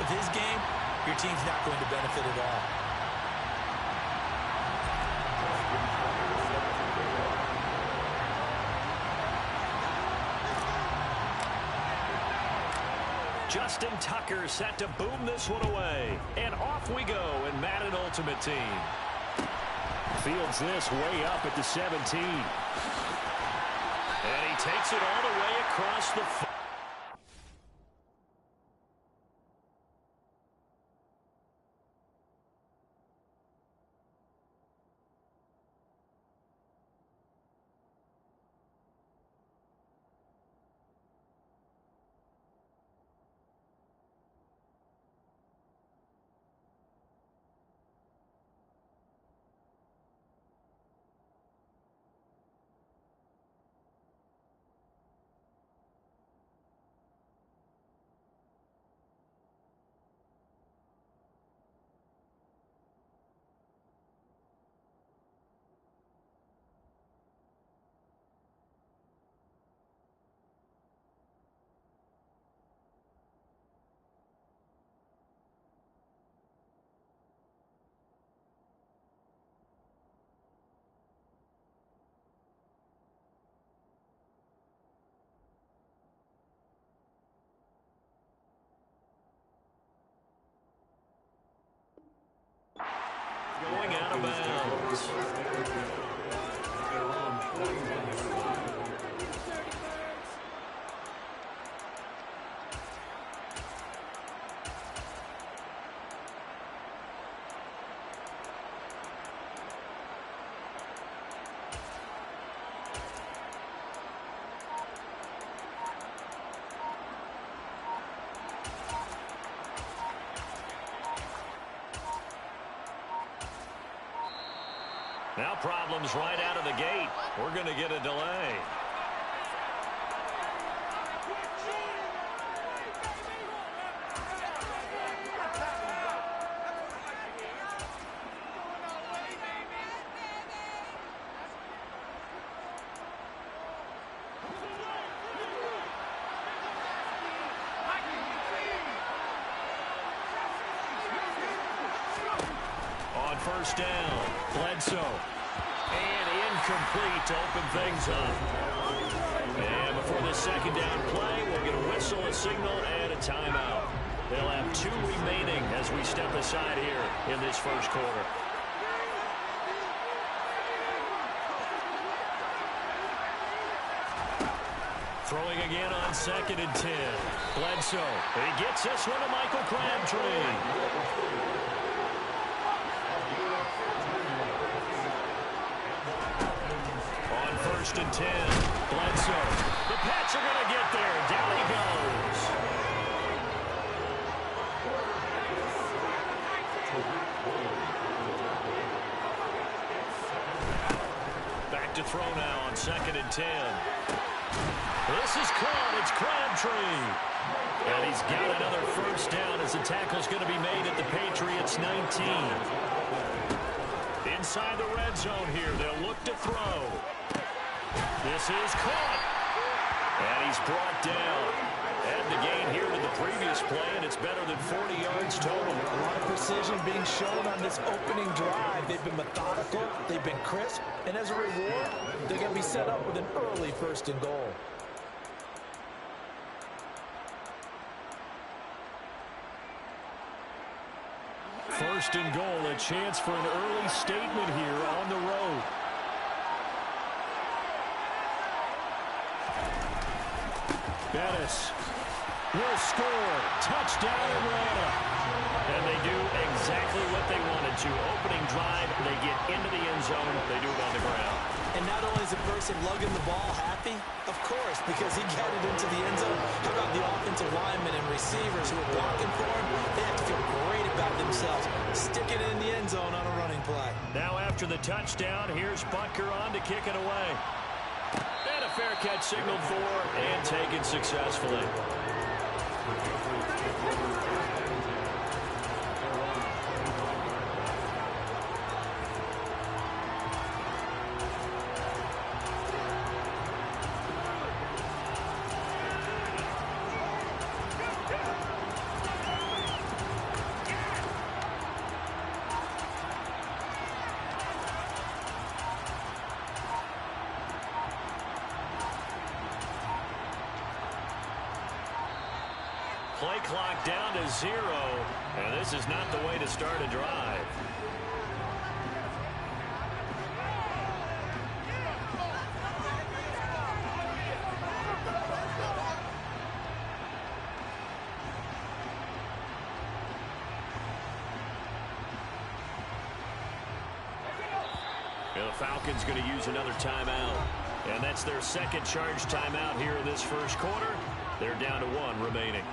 with his game, your team's not going to benefit at all. Justin Tucker set to boom this one away. And off we go in Madden Ultimate Team. Fields this way up at the 17. And he takes it all the way across the field. Going out of bounds. Now problems right out of the gate. We're going to get a delay. On first down, Bledsoe. And incomplete to open things up. And before the second down play, we'll get a whistle, a signal, and a timeout. They'll have 2 remaining as we step aside here in this first quarter. Throwing again on 2nd and 10. Bledsoe. He gets this one to Michael Crabtree. First and 10. Bledsoe. The Pats are going to get there. Down he goes. Back to throw now on 2nd and 10. This is caught. It's Crabtree. And he's got another first down as the tackle's going to be made at the Patriots 19. Inside the red zone here. They'll look to throw. This is caught. And he's brought down. And the gain here to the previous play, and it's better than 40 yards total. A lot of precision being shown on this opening drive. They've been methodical. They've been crisp. And as a reward, they're going to be set up with an early 1st and goal. First and goal, a chance for an early statement here on the road. Bettis will score. Touchdown, Atlanta. And they do exactly what they wanted to. Opening drive, they get into the end zone. They do it on the ground. And not only is the person lugging the ball happy, of course, because he got it into the end zone. How about the offensive linemen and receivers who are blocking for him? They have to feel great about themselves, sticking it in the end zone on a running play. Now after the touchdown, here's Butker on to kick it away. And a fair catch signaled for and taken successfully. clock down to 0, and this is not the way to start a drive. The Falcons going to use another timeout. And that's their second charge timeout here in this first quarter. They're down to 1 remaining.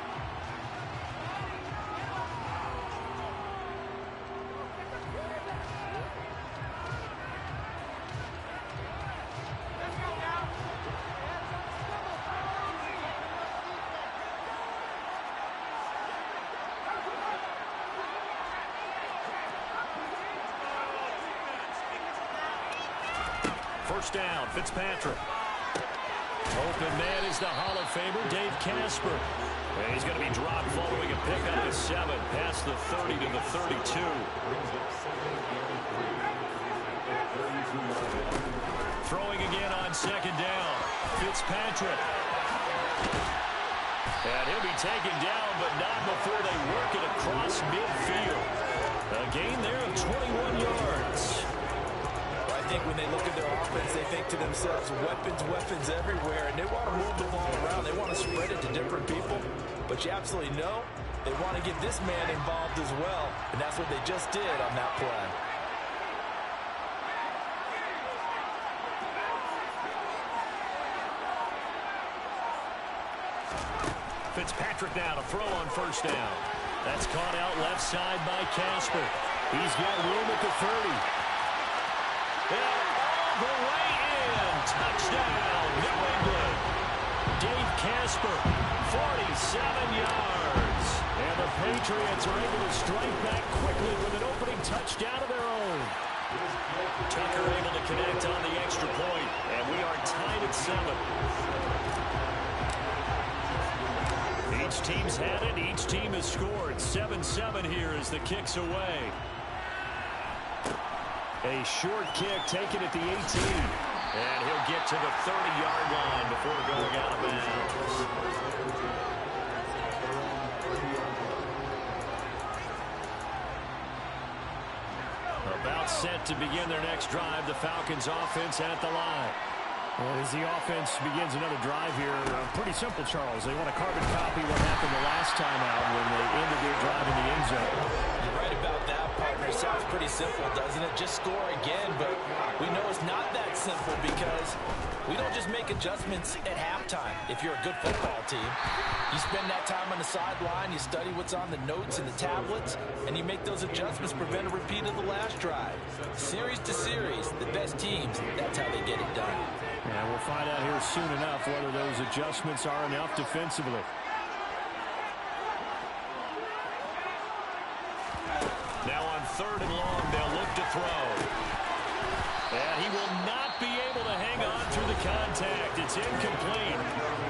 First down, Fitzpatrick. Open man is the Hall of Famer, Dave Casper. And he's going to be dropped following a pickup of 7 past the 30 to the 32. Throwing again on second down, Fitzpatrick. And he'll be taken down, but not before they work it across midfield. A gain there of 21 yards. I think when they look at their offense, they think to themselves, weapons everywhere, and they want to move the ball around. They want to spread it to different people, but you absolutely know they want to get this man involved as well, and that's what they just did on that play. Fitzpatrick now to throw on first down. That's caught out left side by Casper. He's got room at the 30. And all the way in. Touchdown, New England. Dave Casper, 47 yards. And the Patriots are able to strike back quickly with an opening touchdown of their own. Tucker able to connect on the extra point. And we are tied at 7. Each team's had it. Each team has scored. 7-7 here as the kick's away. A short kick taken at the 18. And he'll get to the 30-yard line before going out of bounds. About set to begin their next drive. The Falcons offense at the line. Well, as the offense begins another drive here, pretty simple, Charles. They want to carbon copy what happened the last time out when they ended their drive in the end zone. You're right about that, partner. Sounds pretty simple, doesn't it? Just score again, but we know it's not that simple because we don't just make adjustments at halftime. If you're a good football team, you spend that time on the sideline, you study what's on the notes and the tablets, and you make those adjustments, prevent a repeat of the last drive. Series to series, the best teams, that's how they get it done. Yeah, we'll find out here soon enough whether those adjustments are enough defensively. Now on 3rd and long, they'll look to throw. And he will not be able to hang on through the contact. It's incomplete.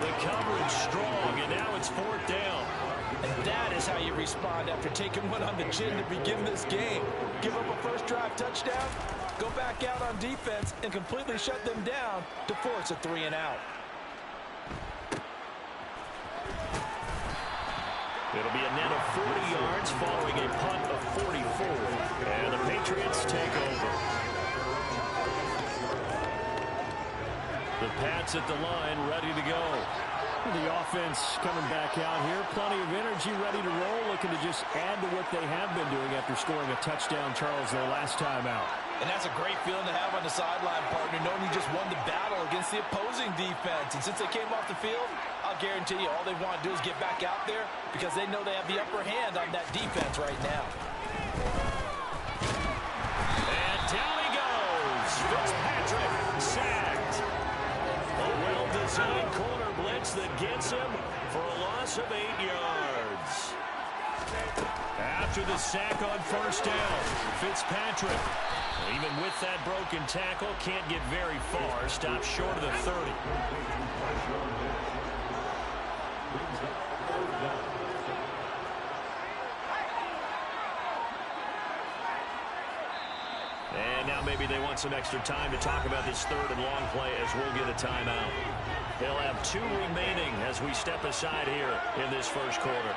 The coverage strong, and now it's 4th down. And that is how you respond after taking one on the chin to begin this game. Give up a first drive touchdown, go back out on defense and completely shut them down to force a 3-and-out. It'll be a net of 40 yards following a punt of 44. And the Patriots take over. The Pats at the line, ready to go. The offense coming back out here. Plenty of energy, ready to roll, looking to just add to what they have been doing after scoring a touchdown, Charles, their last time out. And that's a great feeling to have on the sideline, partner, knowing you just won the battle against the opposing defense. And since they came off the field, I'll guarantee you all they want to do is get back out there because they know they have the upper hand on that defense right now. And down he goes. Fitzpatrick sacked. A well-designed corner blitz that gets him for a loss of 8 yards. After the sack on first down, Fitzpatrick, even with that broken tackle, can't get very far. Stops short of the 30. And now maybe they want some extra time to talk about this 3rd and long play as we'll get a timeout. They'll have 2 remaining as we step aside here in this first quarter.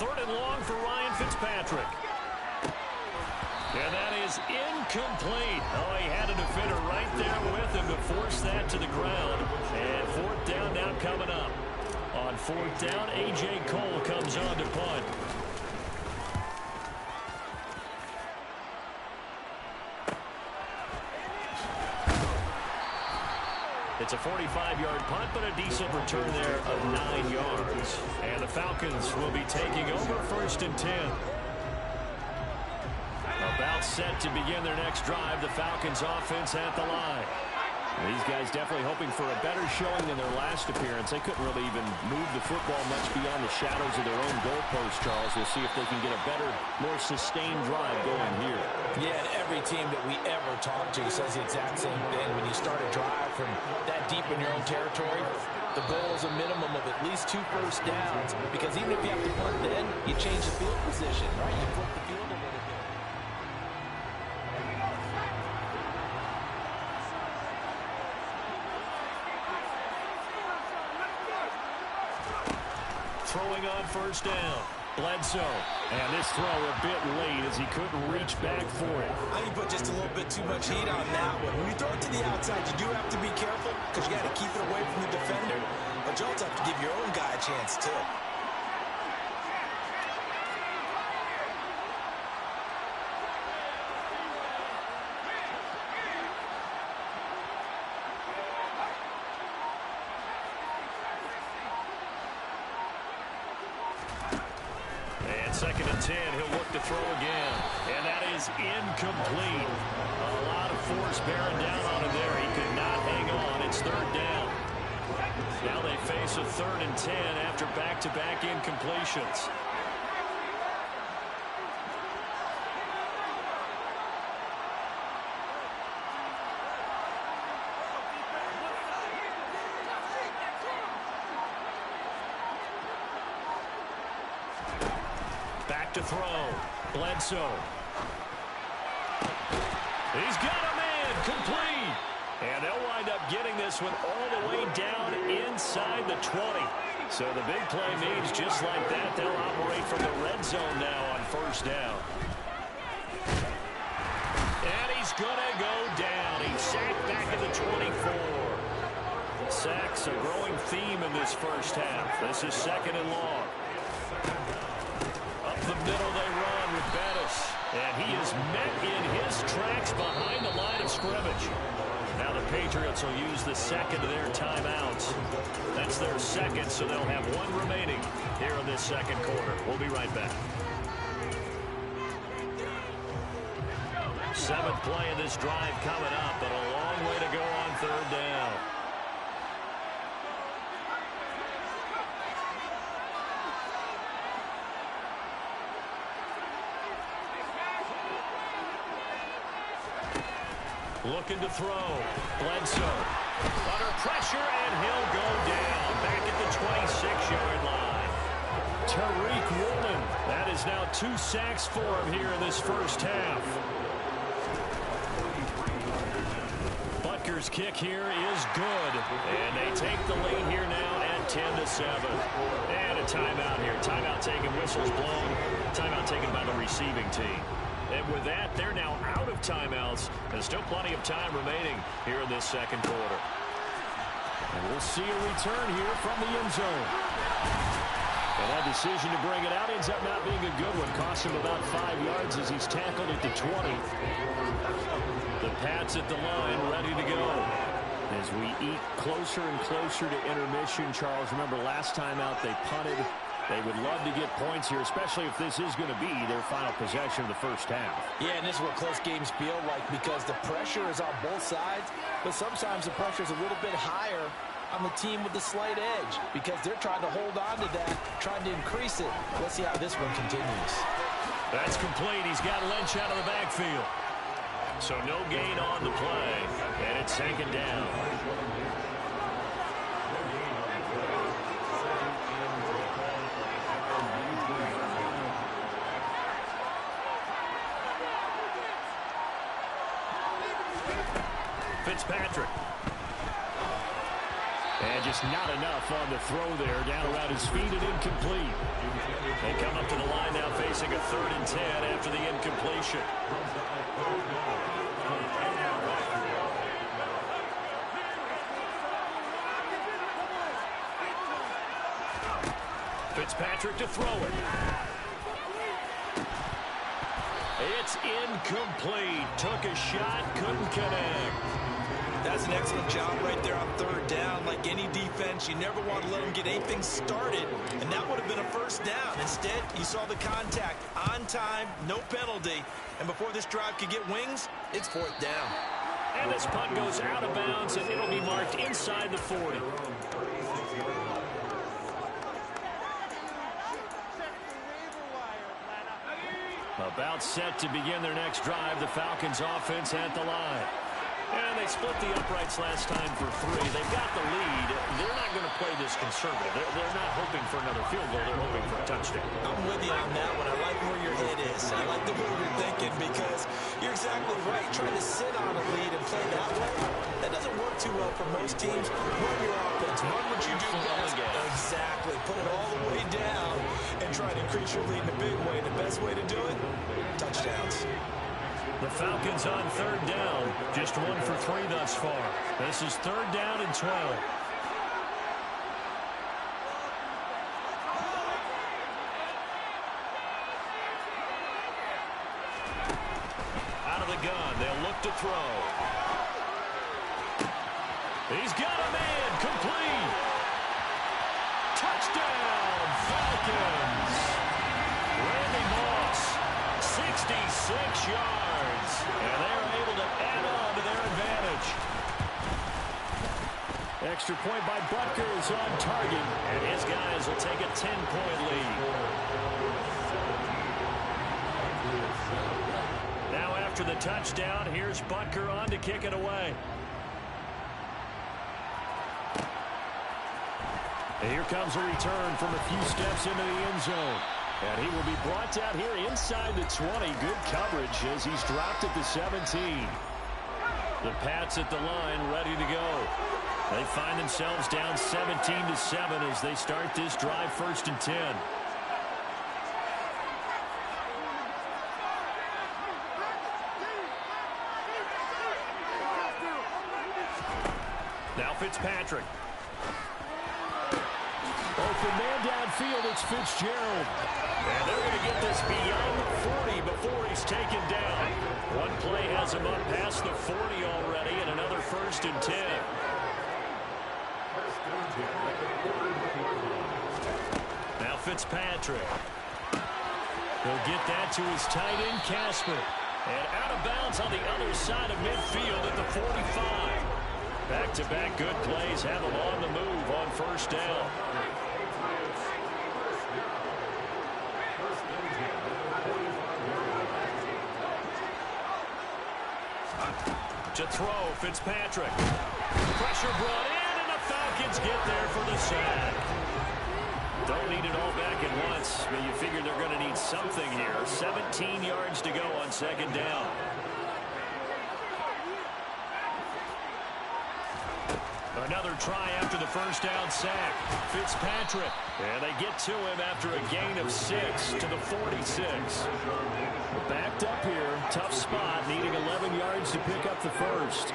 third and long for Ryan Fitzpatrick. And that is incomplete. Oh, he had a defender right there with him to force that to the ground. And fourth down now coming up. On fourth down, A.J. Cole comes on to punt. It's a 45-yard punt, but a decent return there of 9 yards. And the Falcons will be taking over first and 10. About set to begin their next drive, the Falcons offense at the line. These guys definitely hoping for a better showing than their last appearance. They couldn't really even move the football much beyond the shadows of their own goalpost, Charles. We'll see if they can get a better, more sustained drive going here. Yeah, and every team that we ever talk to says the exact same thing. When you start a drive from that deep in your own territory, the goal is a minimum of at least 2 first downs. Because even if you have to punt then, you change the field position, right? You flip the field a little bit. Throwing on first down, Bledsoe. And this throw a bit late as he couldn't reach back for it. I think you put just a little bit too much heat on that one. When you throw it to the outside, you do have to be careful because you got to keep it away from the defender. But you also have to give your own guy a chance, too. Second and 10, he'll look to throw again. And that is incomplete. A lot of force bearing down on him there. He could not hang on. It's third down. Now they face a third and 10 after back-to-back incompletions. Back to throw. Bledsoe. He's got a man. Complete. And they'll wind up getting this one all the way down inside the 20. So the big play means just like that, they'll operate from the red zone now on first down. And he's going to go down. He's sacked back at the 24. Sacks a growing theme in this first half. This is second and long. Up the middle they run with Bettis. And he is met in his tracks behind the line of scrimmage. Now the Patriots will use the second of their timeouts. That's their second, so they'll have one remaining here in this second quarter. We'll be right back. Seventh play of this drive coming up, but a long way to go on third down. Looking to throw. Bledsoe. Under pressure, and he'll go down. Back at the 26-yard line. Tariq Woolen. That is now 2 sacks for him here in this first half. Butker's kick here is good. And they take the lead here now at 10-7. And a timeout here. Timeout taken, whistles blown. Timeout taken by the receiving team. And with that, they're now out of timeouts. There's still plenty of time remaining here in this second quarter. And we'll see a return here from the end zone. And that decision to bring it out ends up not being a good one. Costs him about 5 yards as he's tackled at the 20. The Pats at the line, ready to go. As we eat closer and closer to intermission, Charles, remember last time out they punted. They would love to get points here, especially if this is going to be their final possession of the first half. Yeah, and this is what close games feel like because the pressure is on both sides, but sometimes the pressure is a little bit higher on the team with the slight edge because they're trying to hold on to that, trying to increase it. Let's see how this one continues. That's complete. He's got Lynch out of the backfield. So no gain on the play, and it's second down. Fitzpatrick. And And just not enough on the throw there. Down around his feet and incomplete. They come up to the line now facing a 3rd and 10 after the incompletion. Fitzpatrick to throw it. It's incomplete. Took a shot, couldn't connect. That's an excellent job right there on 3rd down. Like any defense, you never want to let them get anything started, and that would have been a 1st down. Instead, you saw the contact on time, no penalty, and before this drive could get wings, it's 4th down. And this punt goes out of bounds, and it'll be marked inside the 40. About set to begin their next drive. The Falcons offense at the line. And they split the uprights last time for 3. They've got the lead. They're not going to play this conservative. They're not hoping for another field goal. They're hoping for a touchdown. I'm with you on that one. I like where your head is. I like the way you're thinking because you're exactly right. Trying to sit on a lead and play that way, that doesn't work too well for most teams. Run your offense. Run what you do best. Exactly. Put it all the way down and try to increase your lead in a big way. The best way to do it, touchdowns. The Falcons on 3rd down. Just 1 for 3 thus far. This is 3rd down and 12. Out of the gun. They'll look to throw. He's got a man. Complete. Touchdown, Falcons. Randy Moss, 66 yards. And they're able to add on to their advantage. Extra point by Butker is on target. And his guys will take a 10-point lead. Now after the touchdown, here's Butker on to kick it away. And here comes a return from a few steps into the end zone. And he will be brought down here inside the 20. Good coverage as he's dropped at the 17. The Pats at the line ready to go. They find themselves down 17-7 as they start this drive 1st and 10. Now Fitzpatrick. Open man downfield, it's Fitzgerald. And they're going to get this beyond the 40 before he's taken down. One play has him up past the 40 already, and another 1st and 10. Now Fitzpatrick. He'll get that to his tight end, Casper. And out of bounds on the other side of midfield at the 45. Back-to-back good plays have him on the move on 1st down. To throw, Fitzpatrick. Pressure brought in, and the Falcons get there for the sack. Don't need it all back at once, but you figure they're going to need something here. 17 yards to go on 2nd down. Another try after the 1st down sack. Fitzpatrick. And they get to him after a gain of 6 to the 46. Backed up here. Tough spot. Needing 11 yards to pick up the 1st.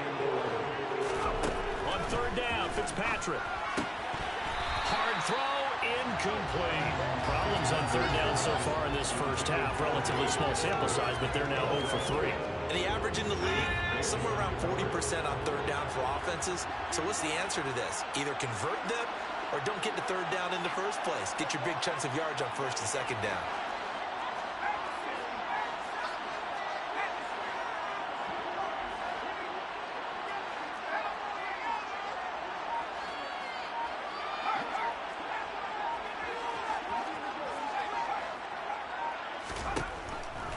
On 3rd down, Fitzpatrick. Hard throw. Incomplete. Problems on 3rd down so far in this 1st half. Relatively small sample size, but they're now 0 for 3. And the average in the league, somewhere around 40% on 3rd down for offenses. So what's the answer to this? Either convert them or don't get to 3rd down in the first place. Get your big chunks of yards on 1st and 2nd down.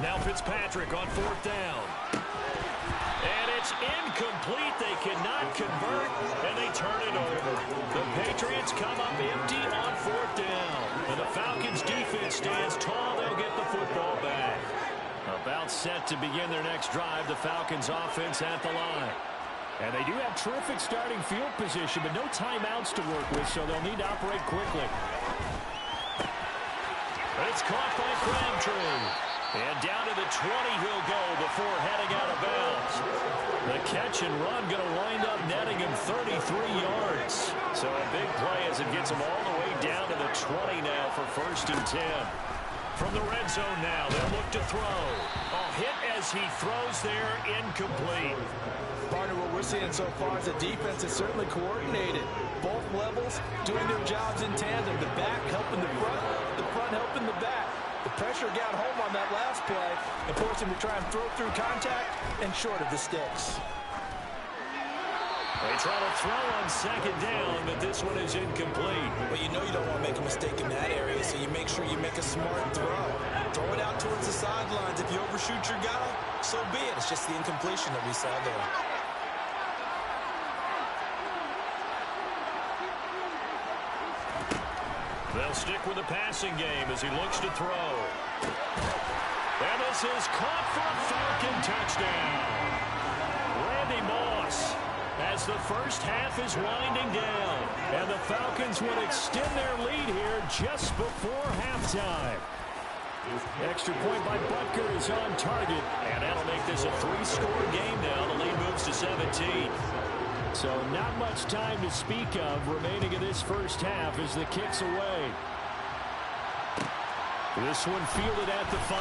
Now Fitzpatrick on 4th down. And it's incomplete. They cannot convert, and they turn it over. The Patriots come up empty on 4th down. And the Falcons defense stands tall. They'll get the football back. About set to begin their next drive. The Falcons offense at the line. And they do have terrific starting field position, but no timeouts to work with, so they'll need to operate quickly. It's caught by Crabtree. And down to the 20 he'll go before heading out of bounds. The catch and run going to wind up netting him 33 yards. So a big play as it gets him all the way down to the 20 now for 1st and 10. From the red zone now, they'll look to throw. A hit as he throws there, incomplete. Partner, what we're seeing so far is the defense is certainly coordinated. Both levels doing their jobs in tandem. The back helping the front helping the back. The pressure got home on that last play and forced him to try and throw through contact and short of the sticks. They try to throw on 2nd down, but this one is incomplete. Well, you know you don't want to make a mistake in that area, so you make sure you make a smart throw. Throw it out towards the sidelines. If you overshoot your guy, so be it. It's just the incompletion that we saw there. They'll stick with the passing game as he looks to throw. And this is caught for a Falcon touchdown. Randy Moss, as the first half is winding down, and the Falcons would extend their lead here just before halftime. Extra point by Butker is on target, and that'll make this a 3-score game now. The lead moves to 17. So not much time to speak of remaining in this first half as the kick's away. This one fielded at the 5.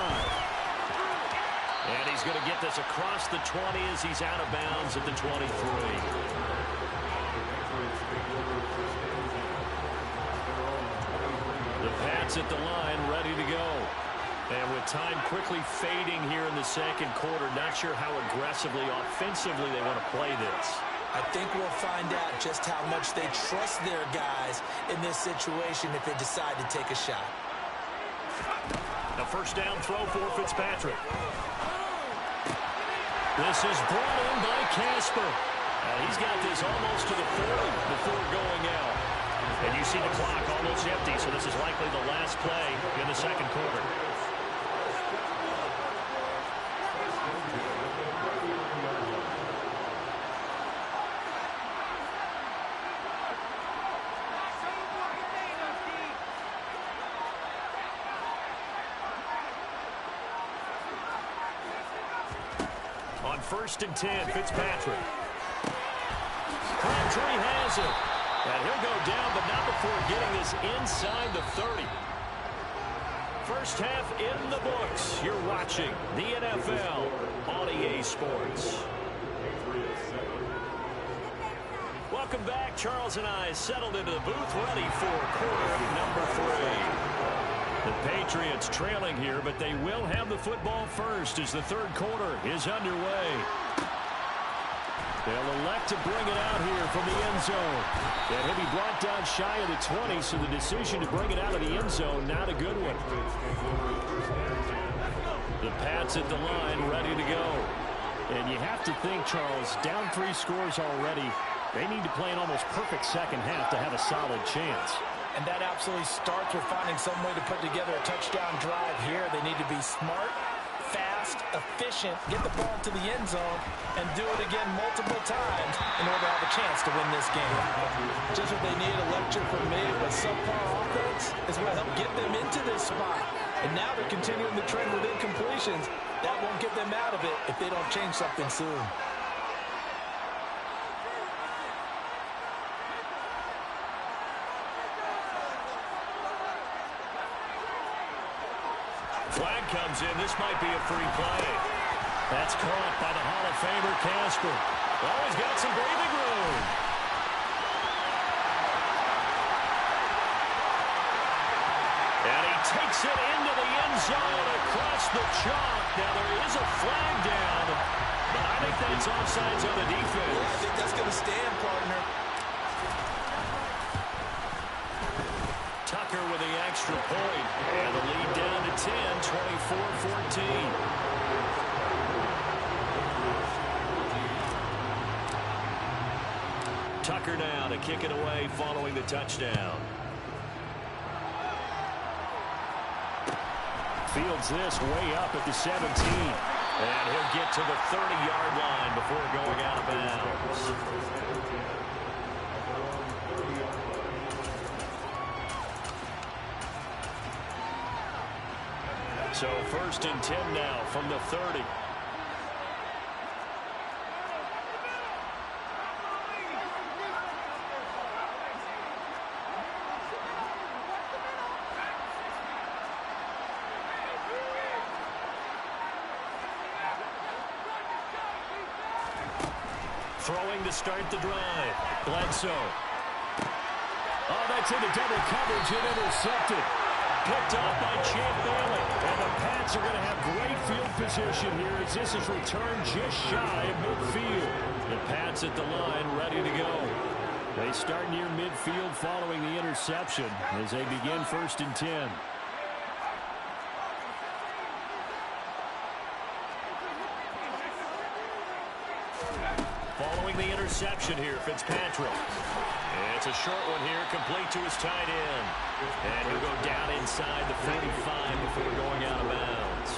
And he's going to get this across the 20 as he's out of bounds at the 23. The Pats at the line ready to go. And with time quickly fading here in the second quarter, not sure how aggressively, offensively they want to play this. I think we'll find out just how much they trust their guys in this situation if they decide to take a shot. A first down throw for Fitzpatrick. This is brought in by Casper. He's got this almost to the 40 before going out. And you see the clock almost empty, so this is likely the last play in the second quarter. On 1st and 10, Fitzpatrick. Crabtree has it. And he'll go down, but not before getting this inside the 30. First half in the books. You're watching the NFL on EA Sports. Welcome back. Charles and I settled into the booth ready for quarter number 3. The Patriots trailing here, but they will have the football first as the third quarter is underway. They'll elect to bring it out here from the end zone. And he'll be brought down shy of the 20, so the decision to bring it out of the end zone, not a good one. The Pats at the line, ready to go. And you have to think, Charles, down 3 scores already, they need to play an almost perfect second half to have a solid chance. And that absolutely starts with finding some way to put together a touchdown drive here. They need to be smart, fast, efficient, get the ball to the end zone, and do it again multiple times in order to have a chance to win this game. Just what they need, a lecture from me, but subpar offense is what helped get them into this spot. And now they're continuing the trend with incompletions. That won't get them out of it if they don't change something soon. Flag comes in. This might be a free play. That's caught by the Hall of Famer Casper. Oh, he's got some breathing room. And he takes it into the end zone across the chalk. Now there is a flag down, but I think that's offsides on the defense. Yeah, I think that's going to stand, partner. Tucker with the extra point. And the lead down to 10, 24-14. Tucker now to kick it away following the touchdown. Fields this way up at the 17. And he'll get to the 30-yard line before going out of bounds. So 1st and 10 now from the 30. Throwing to start the drive. Bledsoe. Oh, that's into double coverage and intercepted. Picked off by Champ Bailey. And the Pats are going to have great field position here as this is returned just shy of midfield. The Pats at the line ready to go. They start near midfield following the interception as they begin 1st and 10. Following the interception here, Fitzpatrick. It's a short one here, complete to his tight end. And he'll go down inside the 45 before going out of bounds.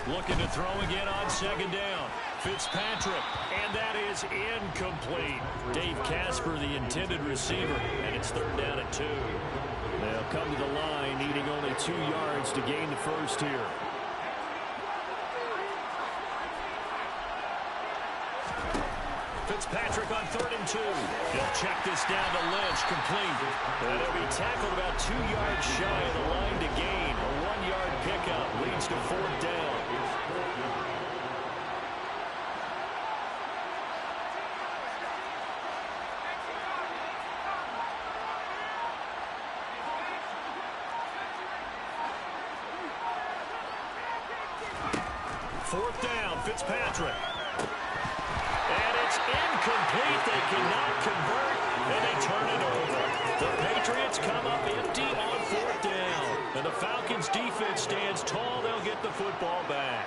Looking to throw again on 2nd down. Fitzpatrick, and that is incomplete. Dave Casper, the intended receiver, and it's 3rd down and 2. They'll come to the line, needing only 2 yards to gain the first here. Fitzpatrick on 3rd and 2. He'll check this down to Lynch, complete. And he'll be tackled about 2 yards shy of the line to gain. A 1-yard pickup leads to 4th down. Fourth down, Fitzpatrick. And it's incomplete. They cannot convert, and they turn it over. The Patriots come up empty on 4th down. And the Falcons' defense stands tall. They'll get the football back.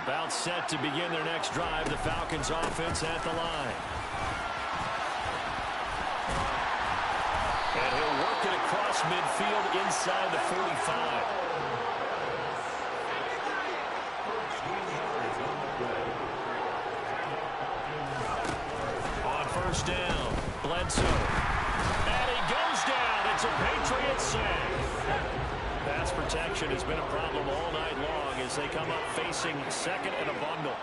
About set to begin their next drive. The Falcons' offense at the line. And he'll work it across midfield inside the 45. First down, Bledsoe. And he goes down. It's a Patriot sack. Pass protection has been a problem all night long as they come up facing 2nd and a bundle.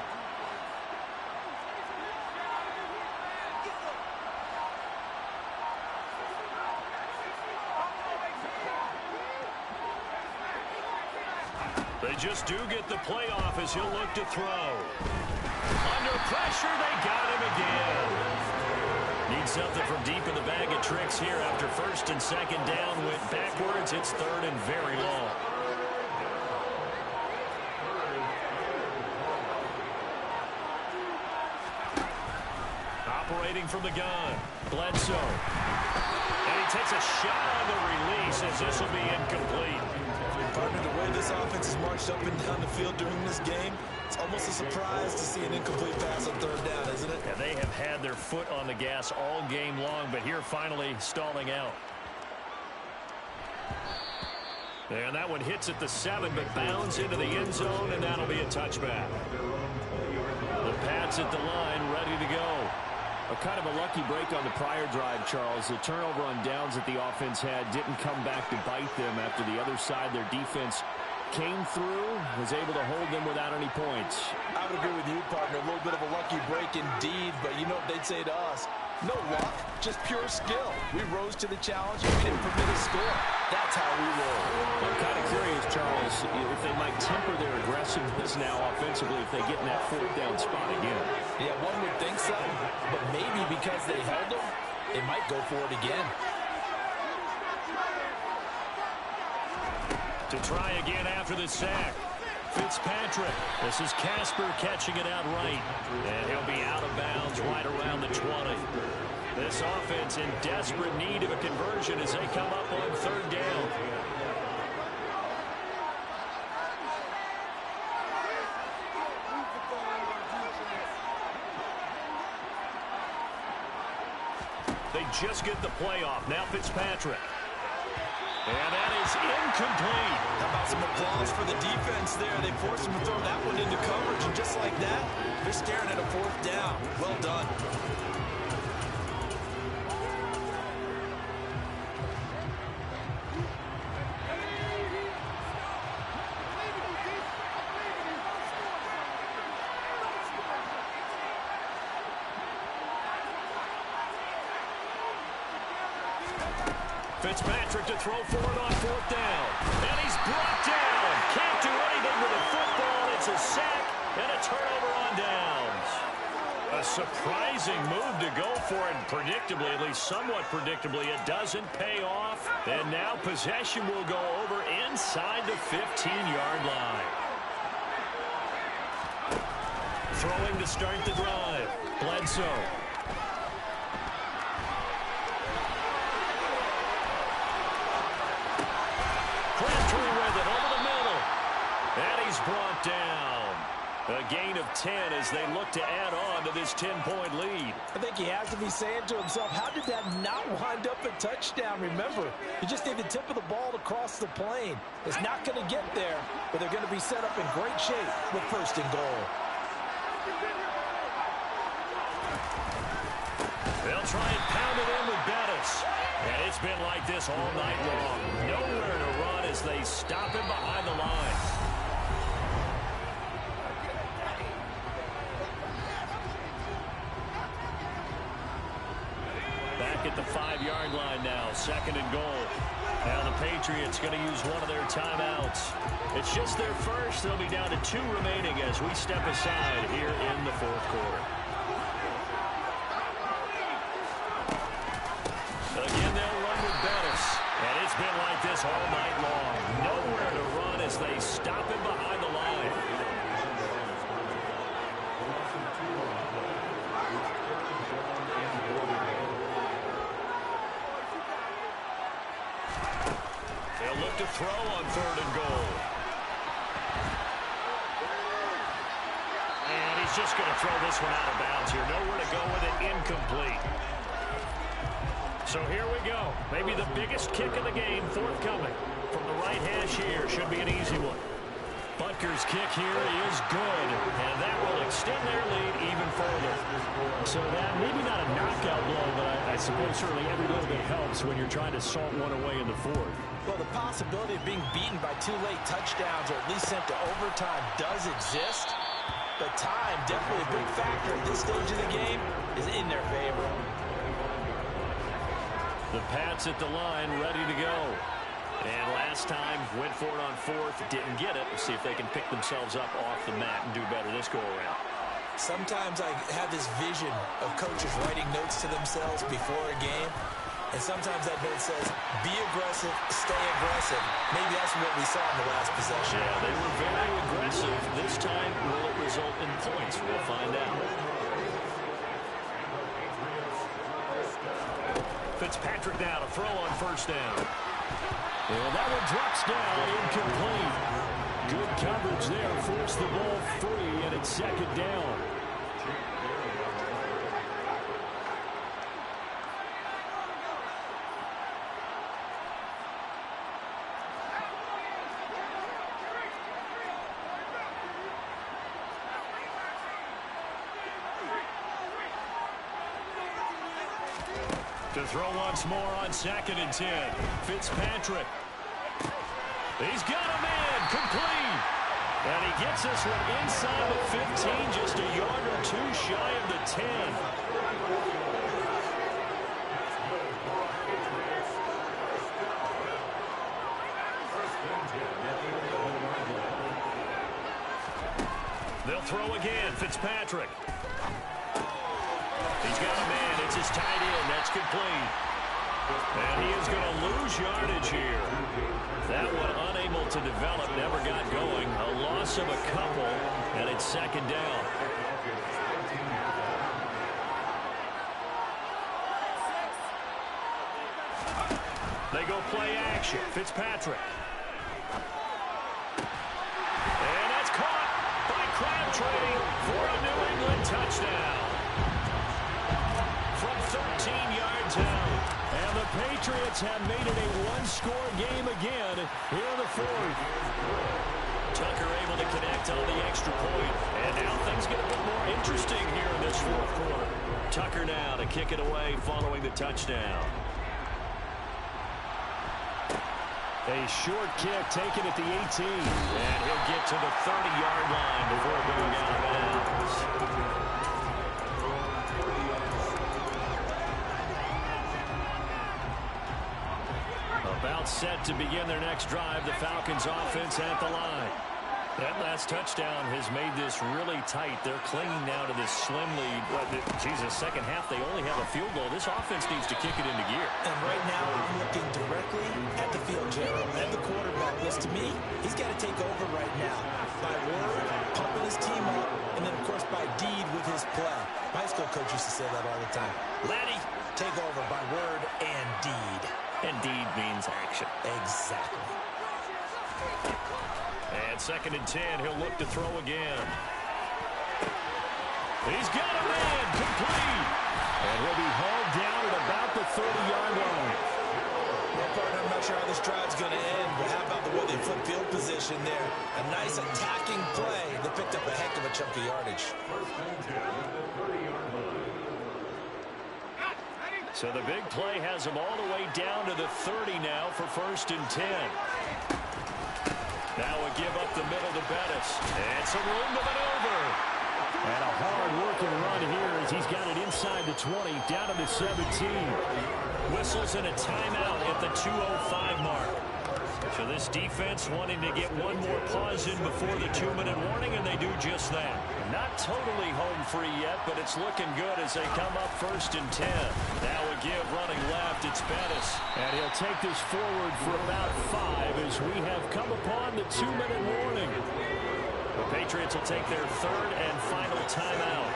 They just do get the playoff as he'll look to throw. Under pressure, they got him again. Need something from deep in the bag of tricks here after 1st and 2nd down. Went backwards. It's 3rd and very long. Operating from the gun, Bledsoe. And he takes a shot on the release as this will be incomplete. Partner, the way this offense has marched up and down the field during this game, it's almost a surprise to see an incomplete pass on 3rd down, isn't it? Yeah, they have had their foot on the gas all game long, but here finally stalling out. And that one hits at the 7, but bounds into the end zone, and that'll be a touchback. The Pats at the line, ready to go. A kind of a lucky break on the prior drive, Charles. The turnover on downs that the offense had didn't come back to bite them after the other side. Their defense came through, was able to hold them without any points. I would agree with you, partner. A little bit of a lucky break indeed, but you know what they'd say to us? No luck, just pure skill. We rose to the challenge and we didn't permit a score. That's how we roll. I'm kind of curious, Charles, if they might temper their aggressiveness now offensively if they get in that 4th down spot again. Yeah, one would think so, but maybe because they held them, they might go for it again. To try again after the sack. Fitzpatrick. This is Casper catching it out right. And he'll be out of bounds right around the 20. This offense in desperate need of a conversion as they come up on 3rd down. they just get the play off. Now Fitzpatrick. And that is incomplete. How about some applause for the defense there? They forced him to throw that one into coverage, and just like that, they're staring at a fourth down. Well done. Fitzpatrick to throw for it on fourth down. And he's brought down. Can't do anything with the football. It's a sack and a turnover on downs. A surprising move to go for it. Predictably, at least somewhat predictably, it doesn't pay off. And now possession will go over inside the 15-yard line. Throwing to start the drive. Bledsoe. Crabtree with it over the middle. And he's brought down. A gain of 10 as they look to add on to this 10-point lead. I think he has to be saying to himself, how did that not wind up a touchdown? Remember, you just need the tip of the ball to cross the plane. It's not going to get there, but they're going to be set up in great shape with first and goal. They'll try and pound it in with Bettis. And it's been like this all night long. Nowhere to run as they stop him behind the line. Back at the 5-yard line now, second and goal. Now the Patriots going to use one of their timeouts. It's just their first. They'll be down to 2 remaining as we step aside here in the fourth quarter. Again, they'll run with Bettis. And it's been like this all night long. Nowhere to run as they stop him behind the line. They'll look to throw on third and goal. And he's just going to throw this one out of bounds here. Nowhere to go with it. Incomplete. So here we go. Maybe the biggest kick of the game forthcoming. From the right hash here. Should be an easy one. Butker's kick here is good. And that will extend their lead even further. So that, maybe not a knockout blow, but I suppose certainly every little bit helps when you're trying to salt one away in the fourth. Well, the possibility of being beaten by 2 late touchdowns or at least sent to overtime does exist. But time, definitely a big factor at this stage of the game, is in their favor. The Pats at the line, ready to go. And last time, went for it on fourth, didn't get it. We'll see if they can pick themselves up off the mat and do better this go-around. Sometimes I have this vision of coaches writing notes to themselves before a game. And sometimes that note says, be aggressive, stay aggressive. Maybe that's what we saw in the last possession. Yeah, they were very aggressive. This time, will it result in points? We'll find out. Fitzpatrick now to throw on first down. And that one drops down, incomplete. Good coverage there, forced the ball free, and it's second down. To throw once more on second and 10. Fitzpatrick. He's got a man. Complete. And he gets this one inside the 15, just a yard or 2 shy of the 10. They'll throw again. Fitzpatrick. He's got a man. It's his tight end. That's complete. And he is going to lose yardage here. That one unable to develop, never got going. A loss of a couple, and it's second down. They go play action. Fitzpatrick. And that's caught by Crabtree for a New England touchdown. From 13 yards out. And the Patriots have made it a one-score game again here in the fourth. Tucker able to connect on the extra point. And now things get a bit more interesting here in this fourth quarter. Tucker now to kick it away following the touchdown. A short kick taken at the 18. And he'll get to the 30-yard line before going out of bounds. About set to begin their next drive. The Falcons offense at the line. That last touchdown has made this really tight. They're clinging now to this slim lead. Second half, they only have a field goal. This offense needs to kick it into gear. And right now, I'm looking directly at the field general and the quarterback. Because to me, he's got to take over right now. By word, pumping his team up, and then, of course, by deed with his play. My high school coach used to say that all the time. Laddie, take over by word and deed. And deed means action. Exactly. And 2nd and 10, he'll look to throw again. He's got a man, complete. And he'll be hauled down at about the 30-yard line. Well, partner, I'm not sure how this drive's going to end, but how about the way they flip field position there? A nice attacking play. They picked up a heck of a chunk of yardage. So the big play has them all the way down to the 30 now for 1st and 10. Now a give up the middle to Bettis. And some room to maneuver. And a hard-working run here as he's got it inside the 20, down to the 17. Whistles and a timeout at the 2:05 mark. So this defense wanting to get one more pause in before the 2-minute warning, and they do just that. Not totally home free yet, but it's looking good as they come up 1st and 10. Now a give running left, it's Bettis. And he'll take this forward for about 5 as we have come upon the 2-minute warning. The Patriots will take their 3rd and final timeout.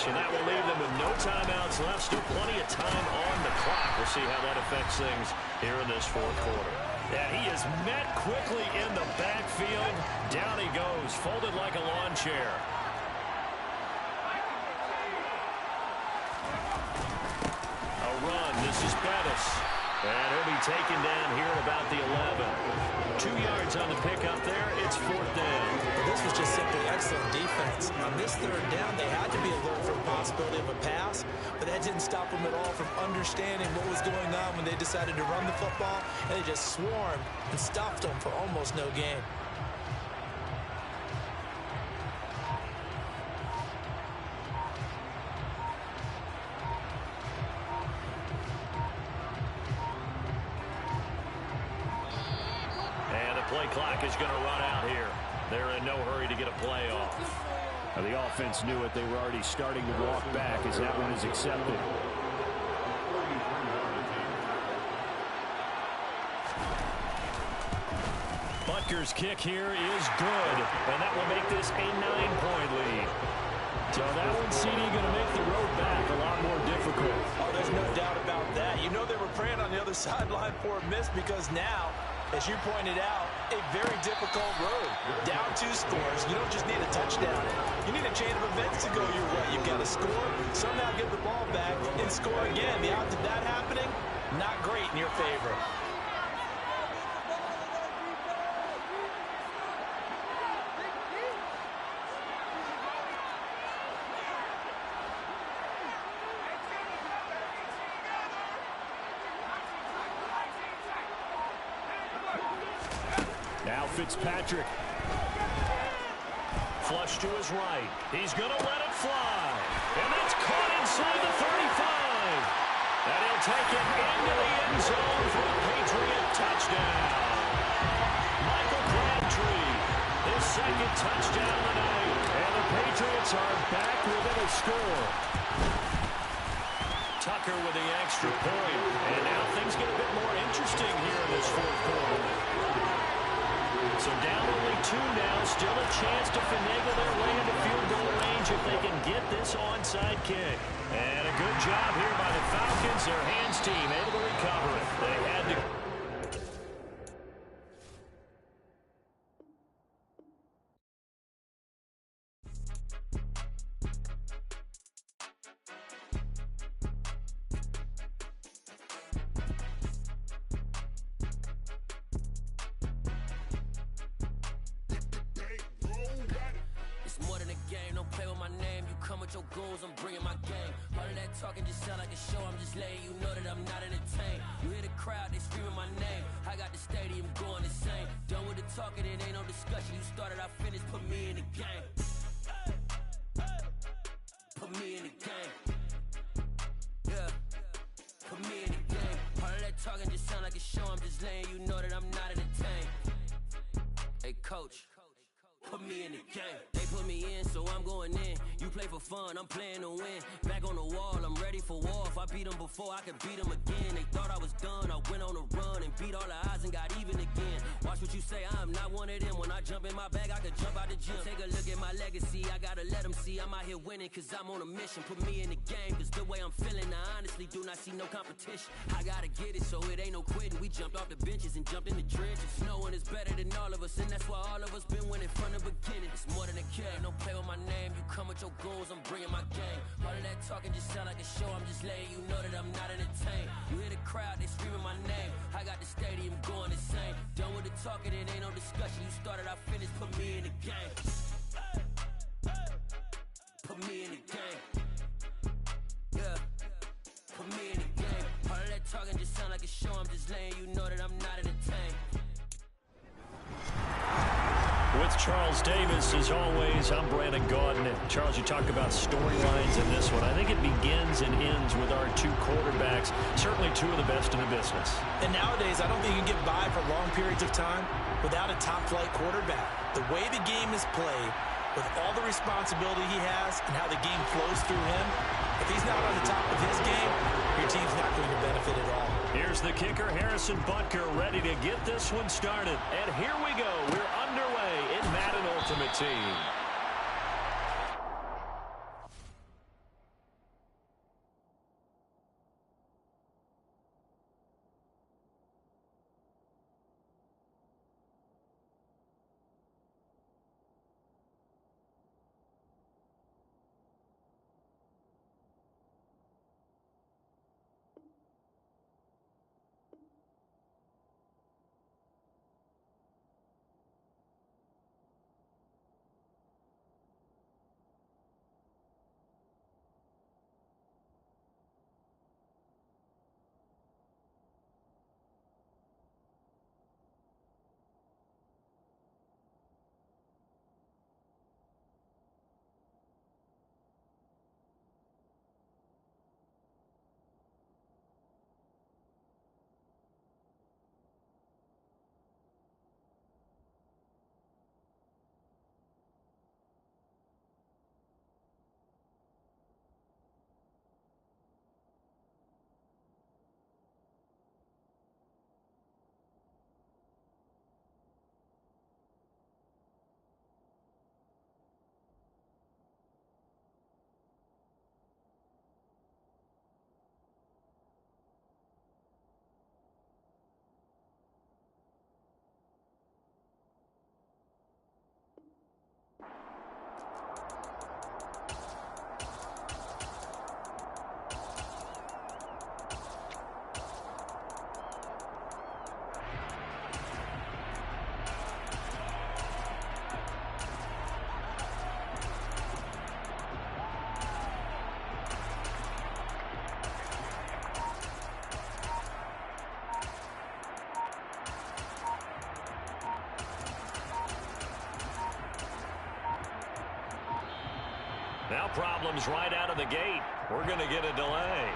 So that will leave them with no timeouts left. Still plenty of time on the clock. We'll see how that affects things here in this fourth quarter. Yeah, he is met quickly in the backfield. Down he goes, folded like a lawn chair. A run, this is Bettis. And he'll be taken down here at about the 11. 2 yards on the pickup there, it's 4th down. This was just simply excellent defense. On this 3rd down, they had to be alert for the possibility of a pass, but that didn't stop them at all from understanding what was going on when they decided to run the football, and they just swarmed and stopped them for almost no gain. Play clock is going to run out here. They're in no hurry to get a play off. Now the offense knew it. They were already starting to walk back as that one is accepted. Butker's kick here is good, and that will make this a 9-point lead. So that one, CD, going to make the road back a lot more difficult. Oh, there's no doubt about that. You know they were praying on the other sideline for a miss because now, as you pointed out, a very difficult road. Down 2 scores. You don't just need a touchdown. You need a chain of events to go your way. You've got to score, somehow get the ball back, and score again. The odds of that happening, not great in your favor. Now Fitzpatrick. Flush to his right. He's going to let it fly. And that's caught inside the 35. And he'll take it into the end zone for a Patriot touchdown. Michael Crabtree, his 2nd touchdown tonight. And the Patriots are back within a score. Tucker with the extra point. And now things get a bit more interesting here in this fourth quarter. So down only 2 now, still a chance to finagle their way into field goal range if they can get this onside kick. And a good job here by the Falcons, their hands team able to recover it. They had to... game, don't play with my name. You come with your goons, I'm bringing my game. All of that talking just sound like a show, I'm just letting you know that I'm not entertained. You hear the crowd, they screaming my name. I got the stadium going insane. Done with the talking, it ain't no discussion. You started, I finished, put me in the game. Put me in the game. Yeah, put me in the game. All of that talking just sound like a show, I'm just letting you know that I'm not entertained. Hey, coach. Put me in the game. They put me in, so I'm going in. You play for fun, I'm playing to win. Back on the wall, I'm ready for war. If I beat them before, I could beat them again. They thought I was done, I went on a run and beat all the odds and got even again. Watch what you say, I'm not one of them. When I jump in my bag, I could jump out the gym. Take a look at my legacy, I gotta let them see I'm out here winning, cause I'm on a mission. Put me in the game, cause the way I'm feeling, I honestly do not see no competition. I gotta get it, so it ain't no quitting. We jumped off the benches and jumped in the trenches. No one is better than all of us, and that's why all of us been winning from the beginning. It's more than a game, don't play with my name. You come with your goons, I'm bringing my game. All of that talking just sound like a show, I'm just letting you know that I'm not entertained. You hear the crowd, they screaming my name. I got the stadium going insane. Done with the talking, it ain't no discussion. You started, I finished, put me in the game. Put me in the game. Yeah, put me in the game. All of that talking just sound like a show, I'm just letting you know that I'm not entertained. With Charles Davis, as always, I'm Brandon Gaudin. And Charles, you talk about storylines in this one. I think it begins and ends with our two quarterbacks, certainly two of the best in the business. And nowadays, I don't think you can get by for long periods of time without a top-flight quarterback. The way the game is played, with all the responsibility he has and how the game flows through him, if he's not on the top of his game, your team's not going to benefit at all. Here's the kicker, Harrison Butker, ready to get this one started. And here we go. We're underway in Madden Ultimate Team. Now problems right out of the gate. We're going to get a delay.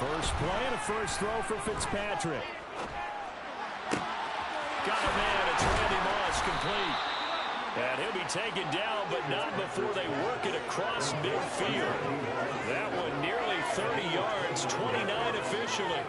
First play and a first throw for Fitzpatrick. Got a man, it's Randy Moss, complete. And he'll be taken down, but not before they work it across midfield. That one nearly 30 yards, 29 officially.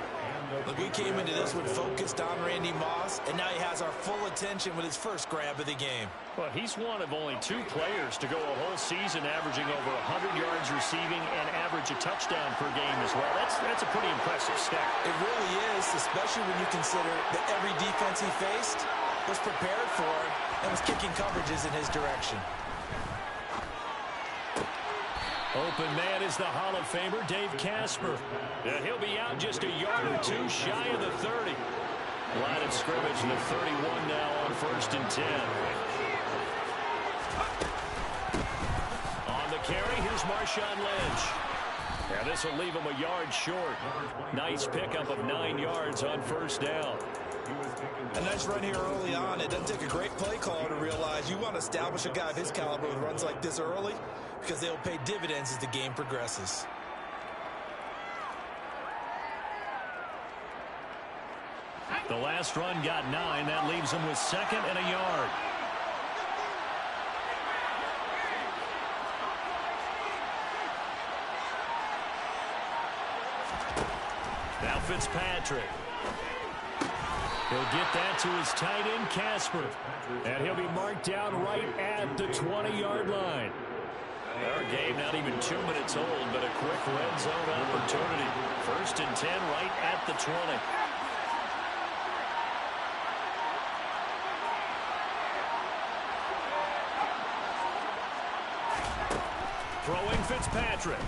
Look, we came into this one focused on Randy Moss, and now he has our full attention with his first grab of the game. Well, he's one of only 2 players to go a whole season averaging over 100 yards receiving and average a touchdown per game as well. That's a pretty impressive stat. It really is, especially when you consider that every defense he faced was prepared for it and was kicking coverages in his direction. Open man is the Hall of Famer, Dave Casper. And he'll be out just a yard or 2 shy of the 30. Line of scrimmage in the 31 now on 1st and 10. On the carry, here's Marshawn Lynch. And this will leave him a yard short. Nice pickup of 9 yards on 1st down. A nice run here early on. It doesn't take a great play caller to realize you want to establish a guy of his caliber with runs like this early, because they'll pay dividends as the game progresses. The last run got 9. That leaves him with 2nd and a yard. Now Fitzpatrick. He'll get that to his tight end, Casper. And he'll be marked down right at the 20-yard line. Our game not even 2 minutes old, but a quick red zone opportunity. 1st and 10 right at the 20. Throwing Fitzpatrick.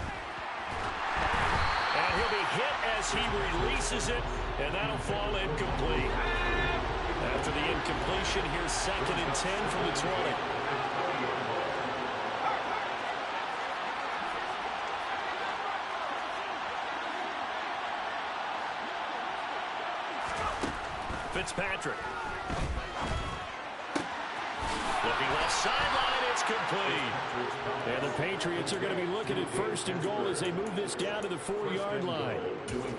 And he'll be hit as he releases it, and that'll fall incomplete. After the incompletion, here's 2nd and 10 from the 20. Fitzpatrick. Looking left sideline, it's complete. And the Patriots are going to be looking at 1st and goal as they move this down to the 4-yard line.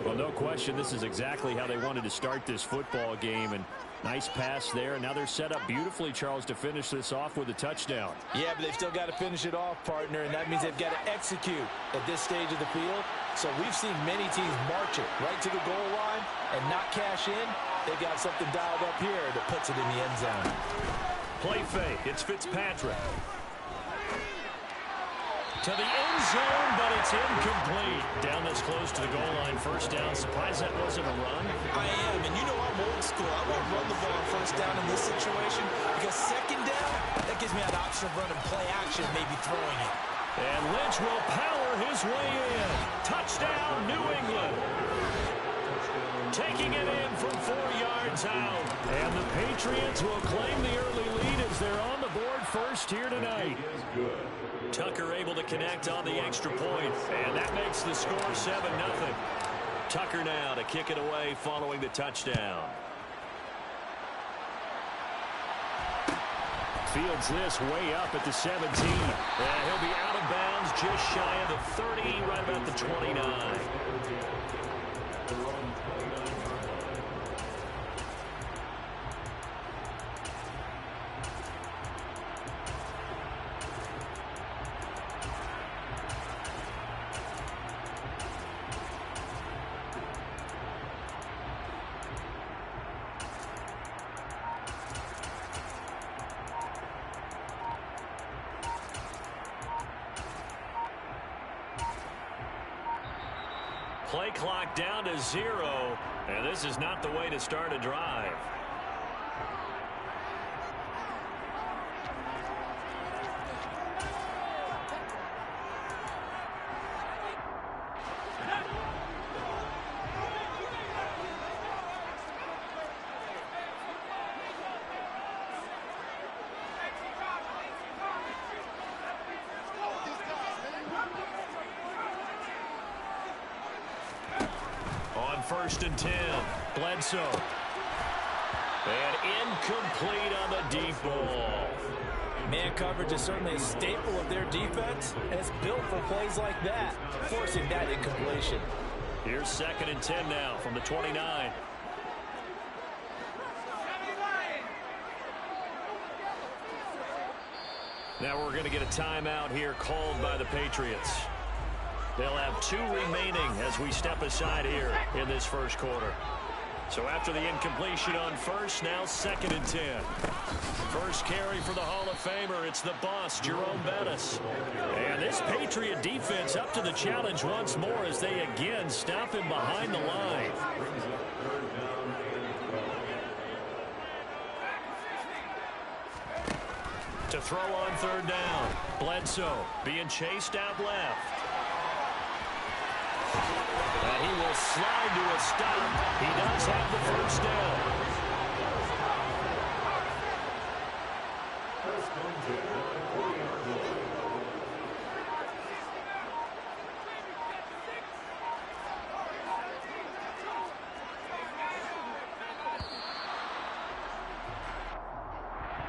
Well, no question, this is exactly how they wanted to start this football game. And nice pass there. And now they're set up beautifully, Charles, to finish this off with a touchdown. Yeah, but they've still got to finish it off, partner, and that means they've got to execute at this stage of the field. So we've seen many teams march it right to the goal line and not cash in. They got something dialed up here that puts it in the end zone. Play fake. It's Fitzpatrick. To the end zone, but it's incomplete. Down this close to the goal line. 1st down. Surprised that wasn't a run. I am, and you know I'm old school. I won't run the ball on 1st down in this situation because 2nd down, that gives me an option of running play action, maybe throwing it. And Lynch will power his way in. Touchdown, New England. Taking it in from 4 yards out. And the Patriots will claim the early lead as they're on the board first here tonight. Tucker able to connect on the extra point. And that makes the score 7-0. Tucker now to kick it away following the touchdown. Fields this way up at the 17. And he'll be out of bounds just shy of the 30, right about the 29. Play clock down to 0, and this is not the way to start a drive. On 1st and 10, Bledsoe. And incomplete on the deep ball. Man coverage is certainly a staple of their defense, and it's built for plays like that, forcing that incompletion. Here's 2nd and 10 now from the 29. Now we're going to get a timeout here called by the Patriots. They'll have 2 remaining as we step aside here in this first quarter. So after the incompletion on first, now 2nd and 10. First carry for the Hall of Famer. It's the boss, Jerome Bettis. And this Patriot defense up to the challenge once more as they again stop him behind the line. To throw on 3rd down. Bledsoe being chased out left. And he will slide to a stop. He does have the first down.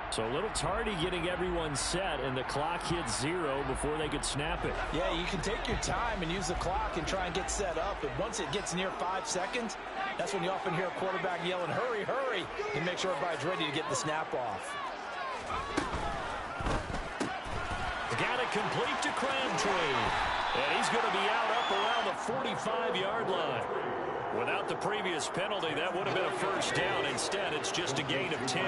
So a little tardy getting everyone set, and the clock hits 0 before they could snap it. Yeah, you can take your time and use the clock and try and get set up, but once it gets near 5 seconds, that's when you often hear a quarterback yelling, hurry, hurry, and make sure everybody's ready to get the snap off. Got it complete to Crabtree. And he's going to be out up around the 45-yard line. Without the previous penalty, that would have been a first down. Instead, it's just a gain of 10.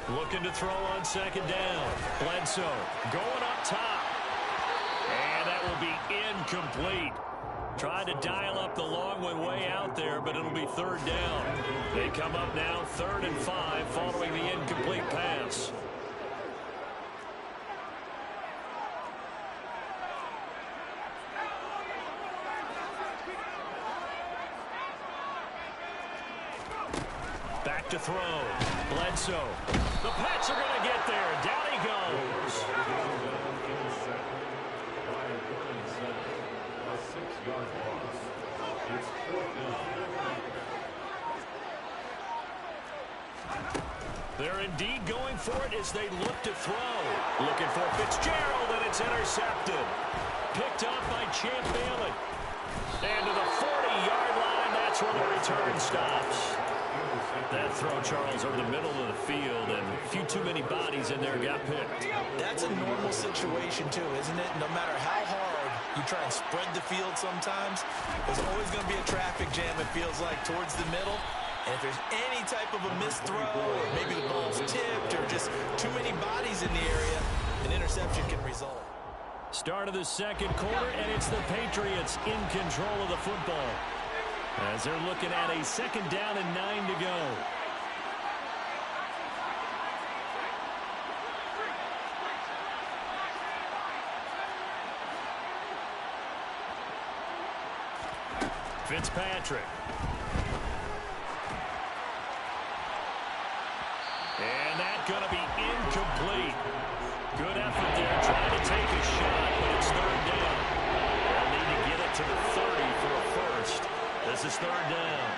Looking to throw on 2nd down. Bledsoe going up top. And that will be incomplete. Tried to dial up the long one way out there, but it'll be 3rd down. They come up now 3rd and 5 following the incomplete pass. Back to throw. Bledsoe. The Pats are going to get there. Down he goes. They're indeed going for it as they look to throw. Looking for Fitzgerald, and it's intercepted. Picked up by Champ Bailey. And to the 40-yard line, that's where the return stops. That throw, Charles, over the middle of the field, and a few too many bodies in there got picked. That's a normal situation, too, isn't it? No matter how hard you try and spread the field sometimes, there's always going to be a traffic jam, it feels like, towards the middle. And if there's any type of a missed throw, or maybe the ball's tipped, or just too many bodies in the area, an interception can result. Start of the second quarter, and it's the Patriots in control of the football, as they're looking at a 2nd down and 9 to go. Fitzpatrick. And that's going to be incomplete. Good effort there, trying to take a shot, but it's 3rd down. They'll need to get it to the 30 for a first. This is 3rd down.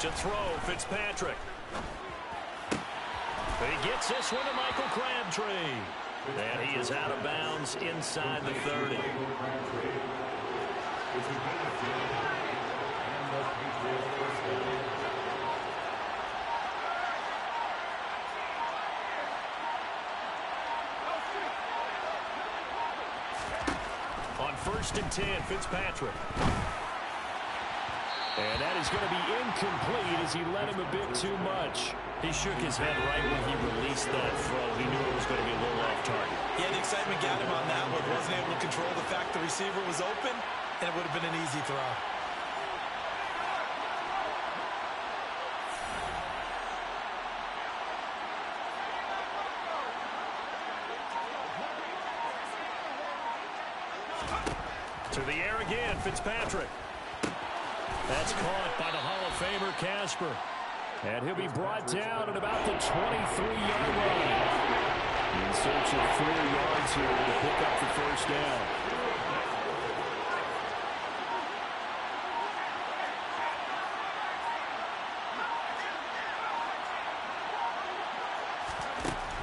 To throw, Fitzpatrick. He gets this one to Michael Crabtree. And he is out of bounds inside the 30. On 1st and 10, Fitzpatrick. And that is going to be incomplete as he led him a bit too much. He shook his head right when he released that throw. He knew it was going to be a little off target. Yeah, the excitement got him on that one. Wasn't able to control the fact the receiver was open, and it would have been an easy throw. To the air again, Fitzpatrick. That's caught by the Hall of Famer, Casper. And he'll be brought down at about the 23-yard line. In search of 4 yards here to pick up the first down.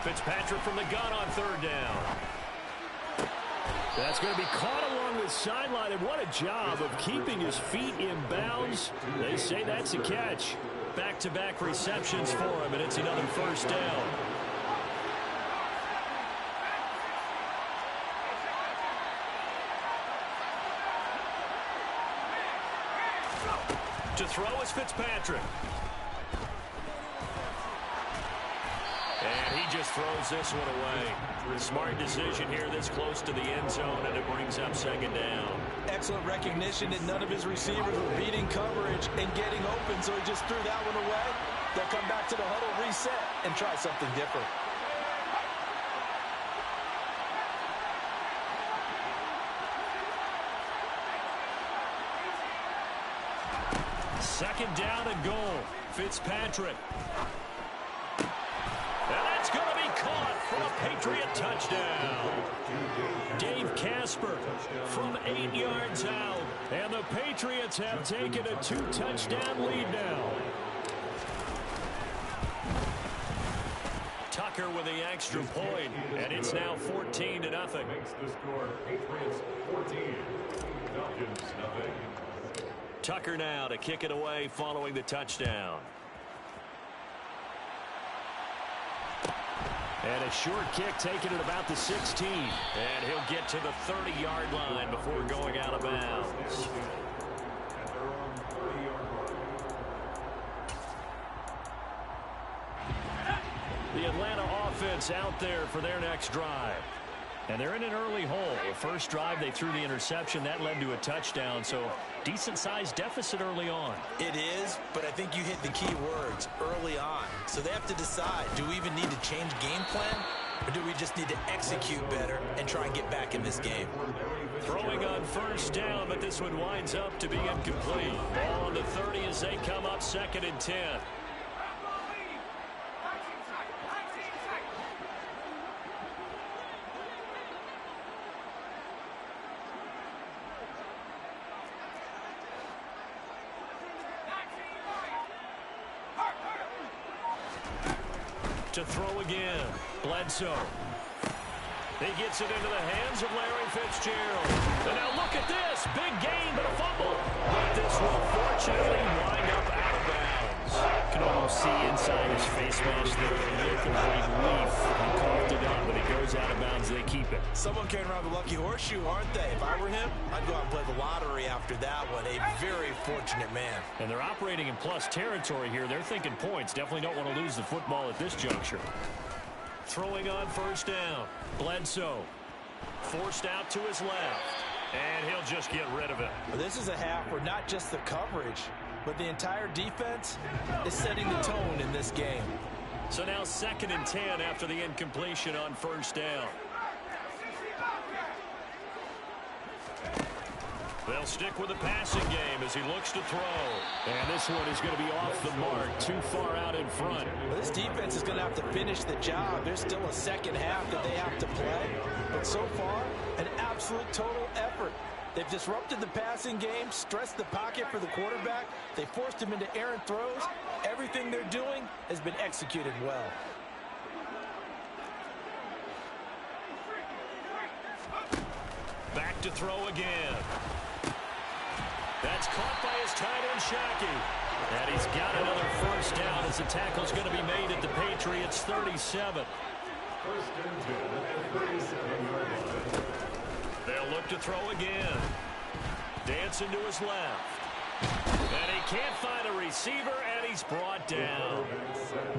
Fitzpatrick from the gun on 3rd down. That's going to be caught along the sideline, and what a job of keeping his feet in bounds. They say that's a catch. Back-to-back receptions for him, and it's another first down. To throw is Fitzpatrick. And he just throws this one away. Smart decision here this close to the end zone, and it brings up second down. Excellent recognition that none of his receivers were beating coverage and getting open, so he just threw that one away. They'll come back to the huddle, reset, and try something different. Second down and goal. Fitzpatrick. And that's going to be caught for a Patriot touchdown. Dave Casper from 8 yards out. And the Patriots have taken a 2-touchdown lead now. Tucker with the extra point, and it's now 14-0. Makes the score Patriots 14, Falcons nothing. Tucker now to kick it away following the touchdown. And a short kick taken at about the 16. And he'll get to the 30-yard line before going out of bounds. At their own 30-yard line. The Atlanta offense out there for their next drive. And they're in an early hole. The first drive, they threw the interception. That led to a touchdown, so decent-sized deficit early on. It is, but I think you hit the key words, early on. So they have to decide, do we even need to change game plan, or do we just need to execute better and try and get back in this game? Throwing on first down, but this one winds up to be incomplete. Ball on the 30 as they come up 2nd and 10. To throw again. Bledsoe. He gets it into the hands of Larry Fitzgerald. And now look at this. Big gain, but a fumble. But this will fortunately wind up out of bounds. Can almost see inside his face mask there a look of relief. He coughed it up, but it goes out of bounds. They keep it. Someone carrying around the lucky horseshoe, aren't they? If I were him, I'd go out and play the lottery after that one. A very fortunate man. And they're operating in plus territory here. They're thinking points. Definitely don't want to lose the football at this juncture. Throwing on first down. Bledsoe. Forced out to his left. And he'll just get rid of it. This is a half where not just the coverage, but the entire defense is setting the tone in this game. So now 2nd and 10 after the incompletion on first down. They'll stick with the passing game as he looks to throw. And this one is going to be off the mark, too far out in front. Well, this defense is going to have to finish the job. There's still a second half that they have to play. But so far, an absolute total effort. They've disrupted the passing game, stressed the pocket for the quarterback. They forced him into errant throws. Everything they're doing has been executed well. Back to throw again. That's caught by his tight end, Shockey. And he's got another first down as the tackle's going to be made at the Patriots' 37. First and 10 at 37-yard line. They'll look to throw again. Dancing to his left. And he can't find a receiver, and he's brought down.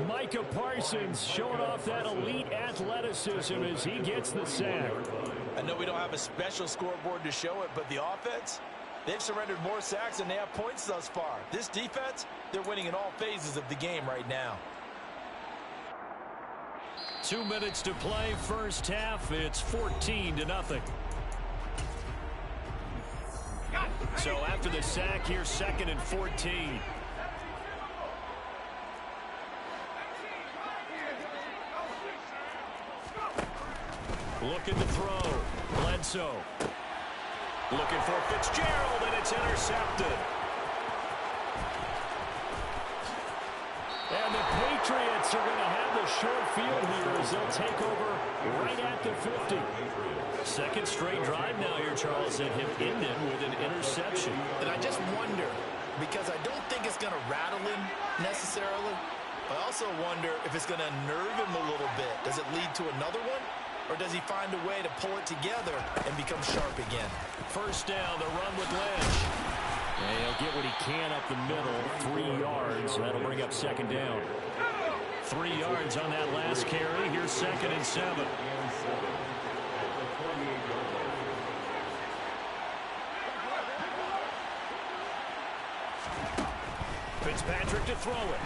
Micah Parsons showing off that elite athleticism as he gets the sack. I know we don't have a special scoreboard to show it, but the offense, they've surrendered more sacks than they have points thus far. This defense, they're winning in all phases of the game right now. 2 minutes to play, first half. It's 14-0. So after the sack, here's 2nd and 14. Looking to throw. Bledsoe. Looking for Fitzgerald, and it's intercepted. And the Patriots are going to have the short field here as they'll take over right at the 50. Second straight drive now here, Charles, that have ended with an interception. And I just wonder, because I don't think it's going to rattle him necessarily, I also wonder if it's going to unnerve him a little bit. Does it lead to another one? Or does he find a way to pull it together and become sharp again? First down, the run with Lynch. And he'll get what he can up the middle, 3 yards. That'll bring up second down. 3 yards on that last carry. Here's 2nd and 7. Fitzpatrick to throw it.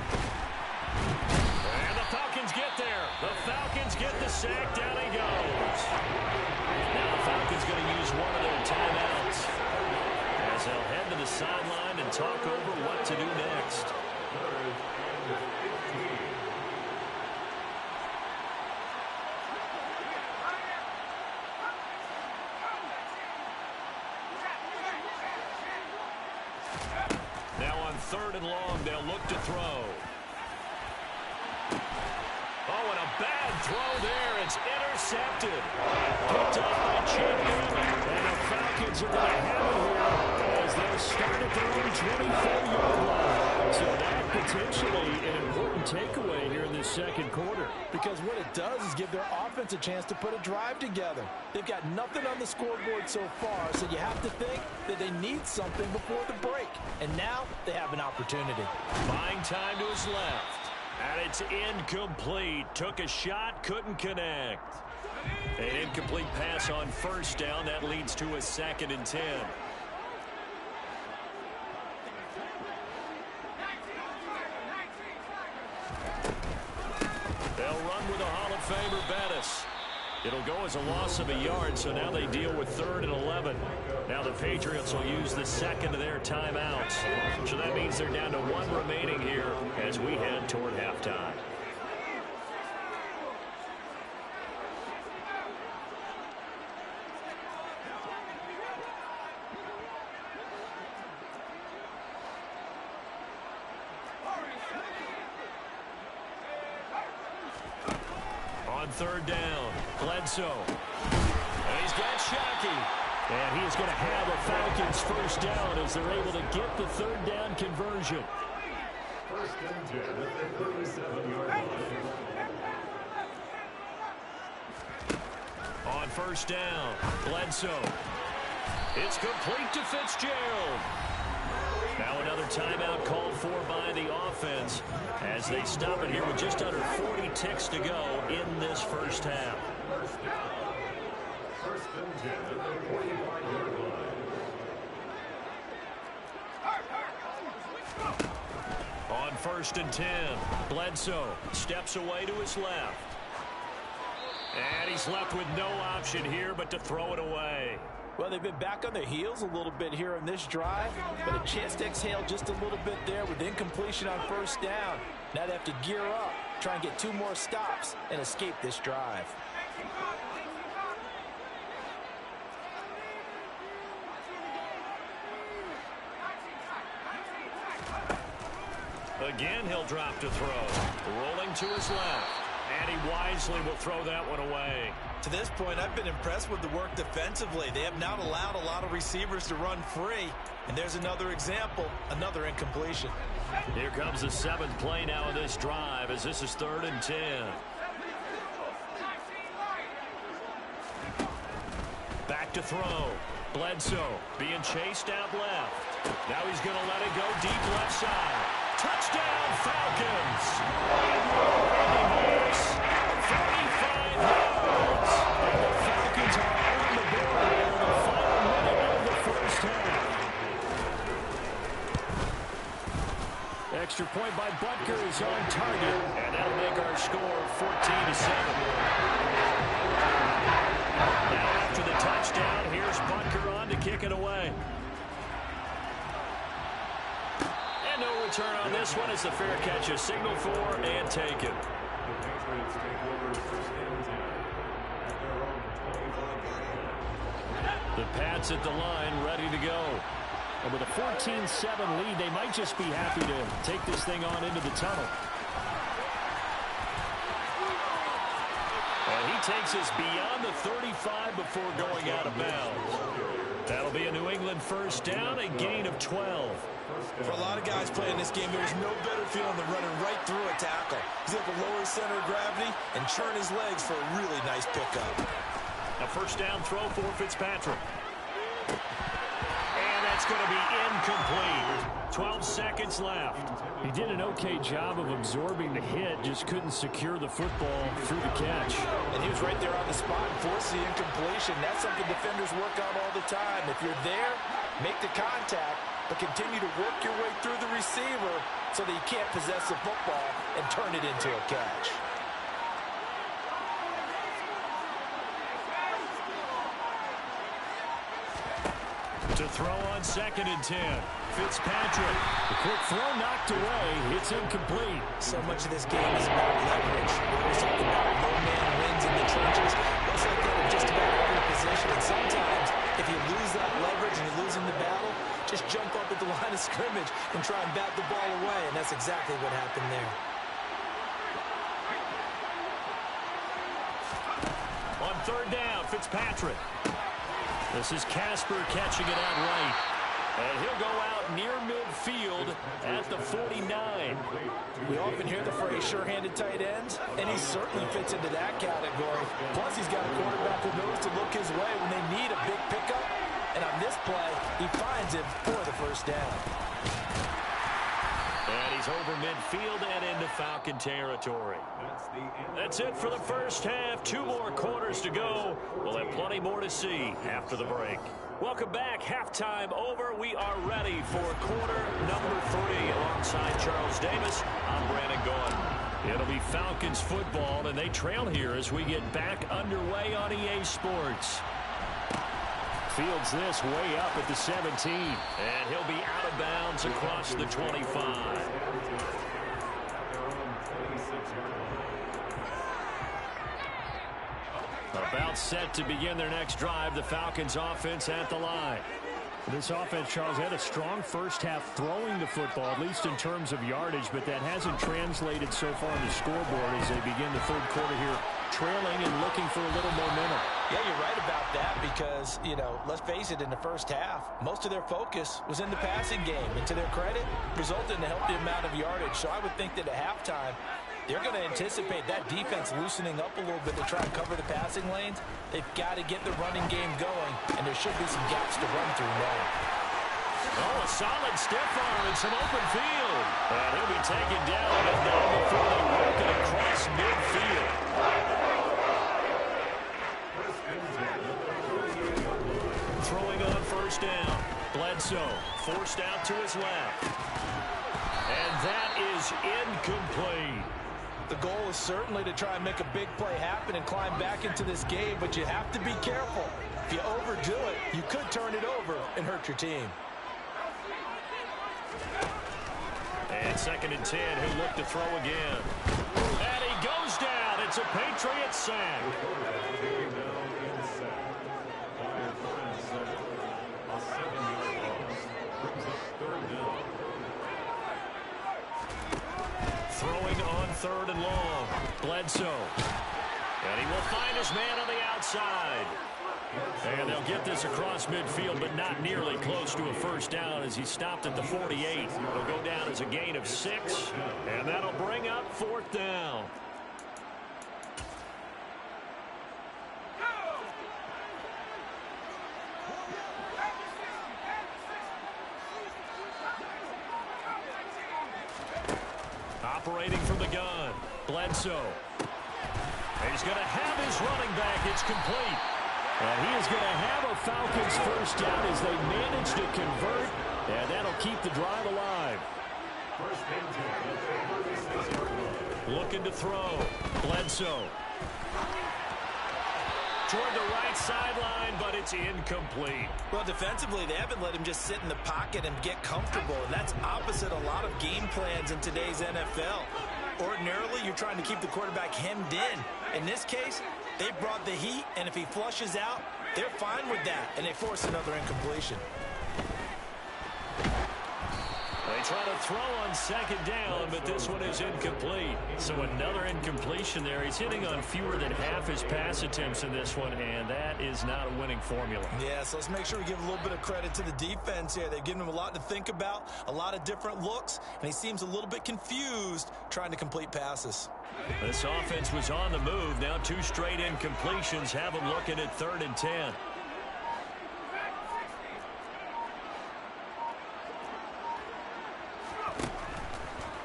And the Falcons get there. The Falcons get the sack. Down he goes. Now the Falcons going to use one of their timeouts as they'll head to the sideline and talk over what to do next. Now on 3rd and long, they'll look to throw. Oh, and a bad throw there. It's intercepted. Picked up by Chapman. And the Falcons are going to have it here as they'll start at their own 24-yard line. So that potentially an important takeaway here in this second quarter. Because what it does is give their offense a chance to put a drive together. They've got nothing on the scoreboard so far, so you have to think that they need something before the break. And now they have an opportunity. Buying time to his left. And it's incomplete. Took a shot, couldn't connect. An incomplete pass on first down. That leads to a 2nd and 10. They'll run with a Hall of Famer, Bettis. It'll go as a loss of a yard, so now they deal with 3rd and 11. Now the Patriots will use the second of their timeouts. So that means they're down to 1 remaining here as we head toward halftime. On 3rd down, Bledsoe. And he's got Shockey. And he is going to have a Falcons first down as they're able to get the 3rd down conversion. 1st and 10 at the 37-yard line. On 1st down, Bledsoe. It's complete to Fitzgerald. Now another timeout called for by the offense as they stop it here with just under 40 ticks to go in this first half. 1st and 10 at the 45-yard line. On 1st and 10, Bledsoe steps away to his left. And he's left with no option here but to throw it away. Well, they've been back on their heels a little bit here in this drive, but a chance to exhale just a little bit there with incompletion on first down. Now they have to gear up, try and get 2 more stops, and escape this drive. Again, he'll drop to throw. Rolling to his left. And he wisely will throw that one away. To this point, I've been impressed with the work defensively. They have not allowed a lot of receivers to run free. And there's another example, another incompletion. Here comes the 7th play now in this drive as this is 3rd and 10. Back to throw. Bledsoe being chased out left. Now he's going to let it go deep left side. Touchdown, Falcons! 45 yards. And the Falcons are on the board in the final minute of the first half. Extra point by Butker is on target, and that'll make our score 14-7. Now after the touchdown, here's Butker on to kick it away. And no return on this one as the fair catch is signaled for and taken. The Pats at the line, ready to go. And with a 14-7 lead, they might just be happy to take this thing on into the tunnel. takes us beyond the 35 before going out of bounds. That'll be a New England first down, a gain of 12. For a lot of guys playing this game, there's no better feeling than running right through a tackle. He's able to lower his center of gravity and churn his legs for a really nice pickup. A first down throw for Fitzpatrick. And that's going to be incomplete. 12 seconds left. He did an okay job of absorbing the hit, just couldn't secure the football through the catch. And he was right there on the spot and forced the incompletion. That's something defenders work on all the time. If you're there, make the contact, but continue to work your way through the receiver so that you can't possess the football and turn it into a catch. To throw on 2nd and 10. Fitzpatrick. The quick throw knocked away. It's incomplete. So much of this game is about leverage. We always talk about no man wins in the trenches. That's like that in just about every position. And sometimes, if you lose that leverage and you're losing the battle, just jump up at the line of scrimmage and try and bat the ball away. And that's exactly what happened there. On 3rd down, Fitzpatrick. This is Casper catching it out right. And he'll go out near midfield at the 49. We often hear the phrase sure-handed tight ends, and he certainly fits into that category. Plus, he's got a quarterback who knows to look his way when they need a big pickup. And on this play, he finds him for the first down. And he's over midfield and into Falcon territory. That's it for the first half. 2 more quarters to go. We'll have plenty more to see after the break. Welcome back. Halftime over. We are ready for quarter number 3. Alongside Charles Davis, I'm Brandon Gaudin. It'll be Falcons football, and they trail here as we get back underway on EA Sports. Fields this way up at the 17. And he'll be out of bounds across the 25. About set to begin their next drive. The Falcons offense at the line. This offense, Charles, had a strong first half throwing the football, at least in terms of yardage, but that hasn't translated so far on the scoreboard as they begin the third quarter here, trailing and looking for a little momentum. Yeah, you're right about that because, you know, let's face it, in the first half, most of their focus was in the passing game. And to their credit, resulted in a healthy amount of yardage. So I would think that at halftime, they're going to anticipate that defense loosening up a little bit to try and cover the passing lanes. They've got to get the running game going, and there should be some gaps to run through now. Oh, a solid stiff arm and some open field. And he'll be taken down, but not before they work it across midfield. Throwing on first down. Bledsoe forced out to his left. And that is incomplete. The goal is certainly to try and make a big play happen and climb back into this game, but you have to be careful. If you overdo it, you could turn it over and hurt your team. And 2nd and 10, he'll look to throw again. And he goes down. It's a Patriot sack. Throwing on 3rd and long. Bledsoe. And he will find his man on the outside. And they'll get this across midfield, but not nearly close to a first down as he stopped at the 48. It'll go down as a gain of 6, and that'll bring up 4th down. Operating from the gun, Bledsoe. He's going to have his running back. It's complete. And he is going to have a Falcons first down as they manage to convert, and that'll keep the drive alive. Looking to throw. Bledsoe. Toward the right sideline, but it's incomplete. Well, defensively, they haven't let him just sit in the pocket and get comfortable, and that's opposite a lot of game plans in today's NFL. Ordinarily, you're trying to keep the quarterback hemmed in. In this case, they brought the heat, and if he flushes out, they're fine with that, and they force another incompletion. They They try to throw on second down, but this one is incomplete. So another incompletion there. He's hitting on fewer than half his pass attempts in this one, and that is not a winning formula. Yeah, so let's make sure we give a little bit of credit to the defense here. They've given him a lot to think about, a lot of different looks, and he seems a little bit confused trying to complete passes. This offense was on the move. Now 2 straight incompletions have them looking at 3rd and 10.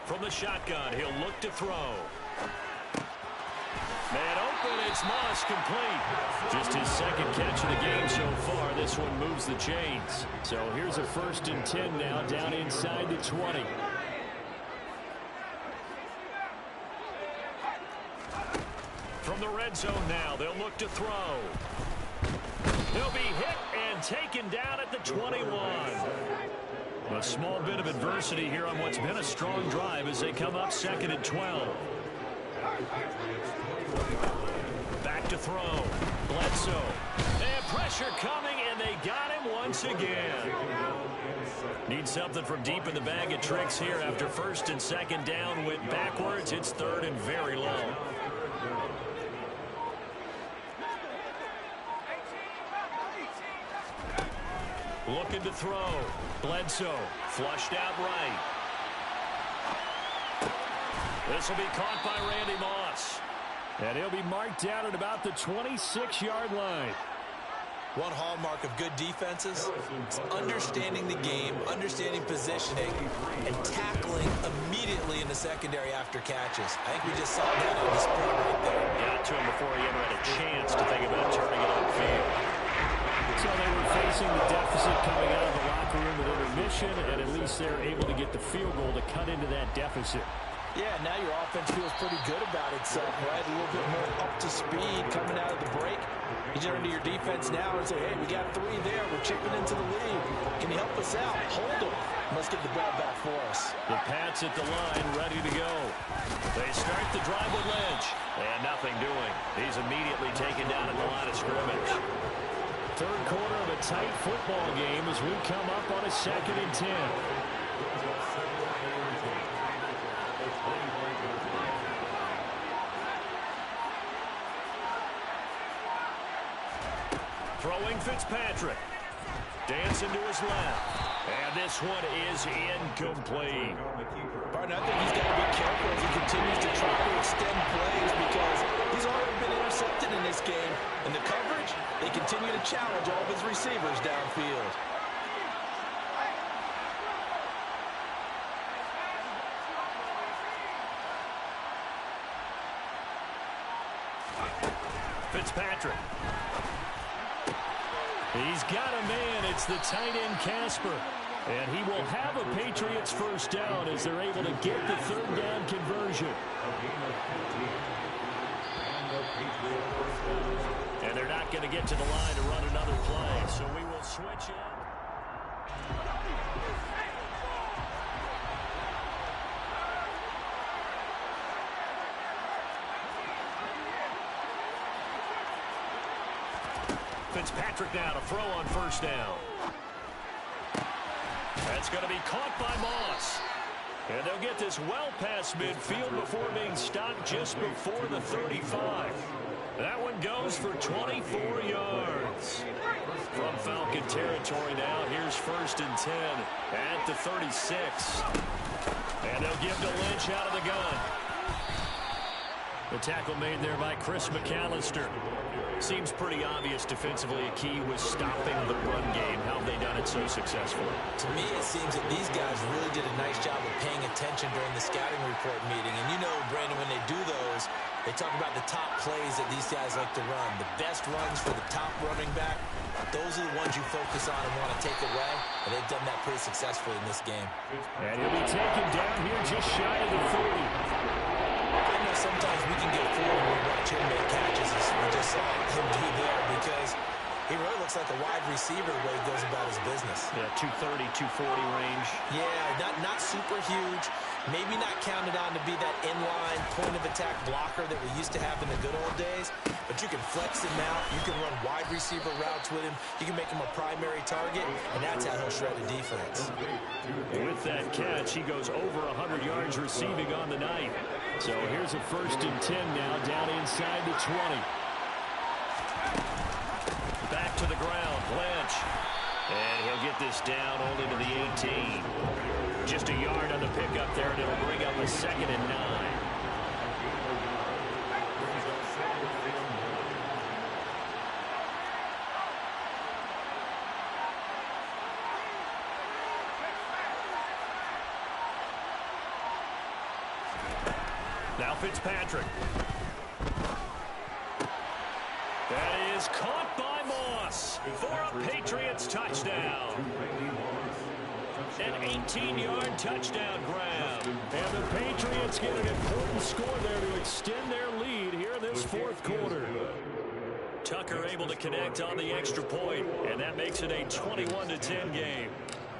From the shotgun, he'll look to throw. Man open, it's Moss, complete. Just his second catch of the game so far. This one moves the chains. So here's a 1st and 10 now, down inside the 20. From the red zone now, they'll look to throw. He'll be hit and taken down at the 21. A small bit of adversity here on what's been a strong drive as they come up 2nd and 12. Back to throw. Bledsoe. And pressure coming, and they got him once again. Need something from deep in the bag of tricks here after 1st and 2nd down. Went backwards. It's 3rd and very long. Looking to throw. Bledsoe flushed out right. This will be caught by Randy Moss. And he'll be marked down at about the 26-yard line. One hallmark of good defenses is understanding the game, understanding positioning, and tackling immediately in the secondary after catches. I think we just saw that on display right there. Got to him before he ever had a chance to think about turning it upfield. So they were facing the deficit coming out of the locker room with intermission, and at least they're able to get the field goal to cut into that deficit. Yeah, now your offense feels pretty good about itself, right? A little bit more up to speed coming out of the break. You turn to your defense now and say, hey, we got 3 there. We're chipping into the lead. Can you help us out? Hold them. Let's get the ball back for us. The Pats at the line, ready to go. They start the drive with Lynch, and nothing doing. He's immediately taken down at the line of scrimmage. 3rd quarter of a tight football game as we come up on a 2nd and 10. Throwing Fitzpatrick. Dancing to his left. And this one is incomplete. Partner, I think he's got to be careful as he continues to try to extend plays because he's already been intercepted in this game. And the coverage, they continue to challenge all of his receivers downfield. Fitzpatrick. He's got a man. It's the tight end, Casper. And he will have a Patriots 1st down as they're able to get the 3rd down conversion. And they're not going to get to the line to run another play, so we will switch in. Fitzpatrick now to throw on 1st down. That's going to be caught by Moss. And they'll get this well past midfield before being stopped just before the 35. That one goes for 24 yards. From Falcon territory now, here's 1st and 10 at the 36. And they'll give to Lynch out of the gun. The tackle made there by Chris McAllister. Seems pretty obvious defensively a key was stopping the run game. How have they done it so successfully? To me, it seems that these guys really did a nice job of paying attention during the scouting report meeting. And you know, Brandon, when they do those, they talk about the top plays that these guys like to run. The best runs for the top running back, those are the ones you focus on and want to take away. And they've done that pretty successfully in this game. And he'll be taken down here just shy of the 40. I know sometimes we can get fooled when we watch him make catches, as we just saw him do there, because he really looks like a wide receiver the way he goes about his business. Yeah, 230, 240 range. Yeah, not super huge, Maybe not counted on to be that inline point-of-attack blocker that we used to have in the good old days, but you can flex him out. You can run wide receiver routes with him. You can make him a primary target, and that's how he'll shred the defense. With that catch, he goes over 100 yards receiving on the night. So here's a 1st and 10 now, down inside the 20. Back to the ground, Lynch. And he'll get this down only to the 18. Just a yard on the pickup there, and it'll bring up a 2nd and 9. Now Fitzpatrick. That is caught by Moss for a Patriots touchdown. An 18-yard touchdown grab. And the Patriots get an important score there to extend their lead here in this 4th quarter. Tucker able to connect on the extra point, and that makes it a 21-10 game.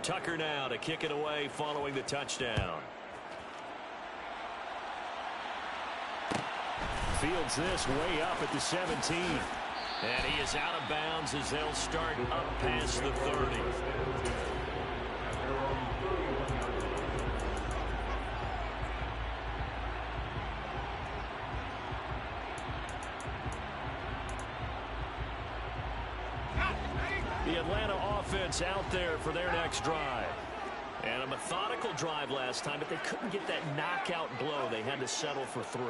Tucker now to kick it away following the touchdown. Fields this way up at the 17. And he is out of bounds as they'll start up past the 30. The Atlanta offense out there for their next drive. And a methodical drive last time, but they couldn't get that knockout blow. They had to settle for 3.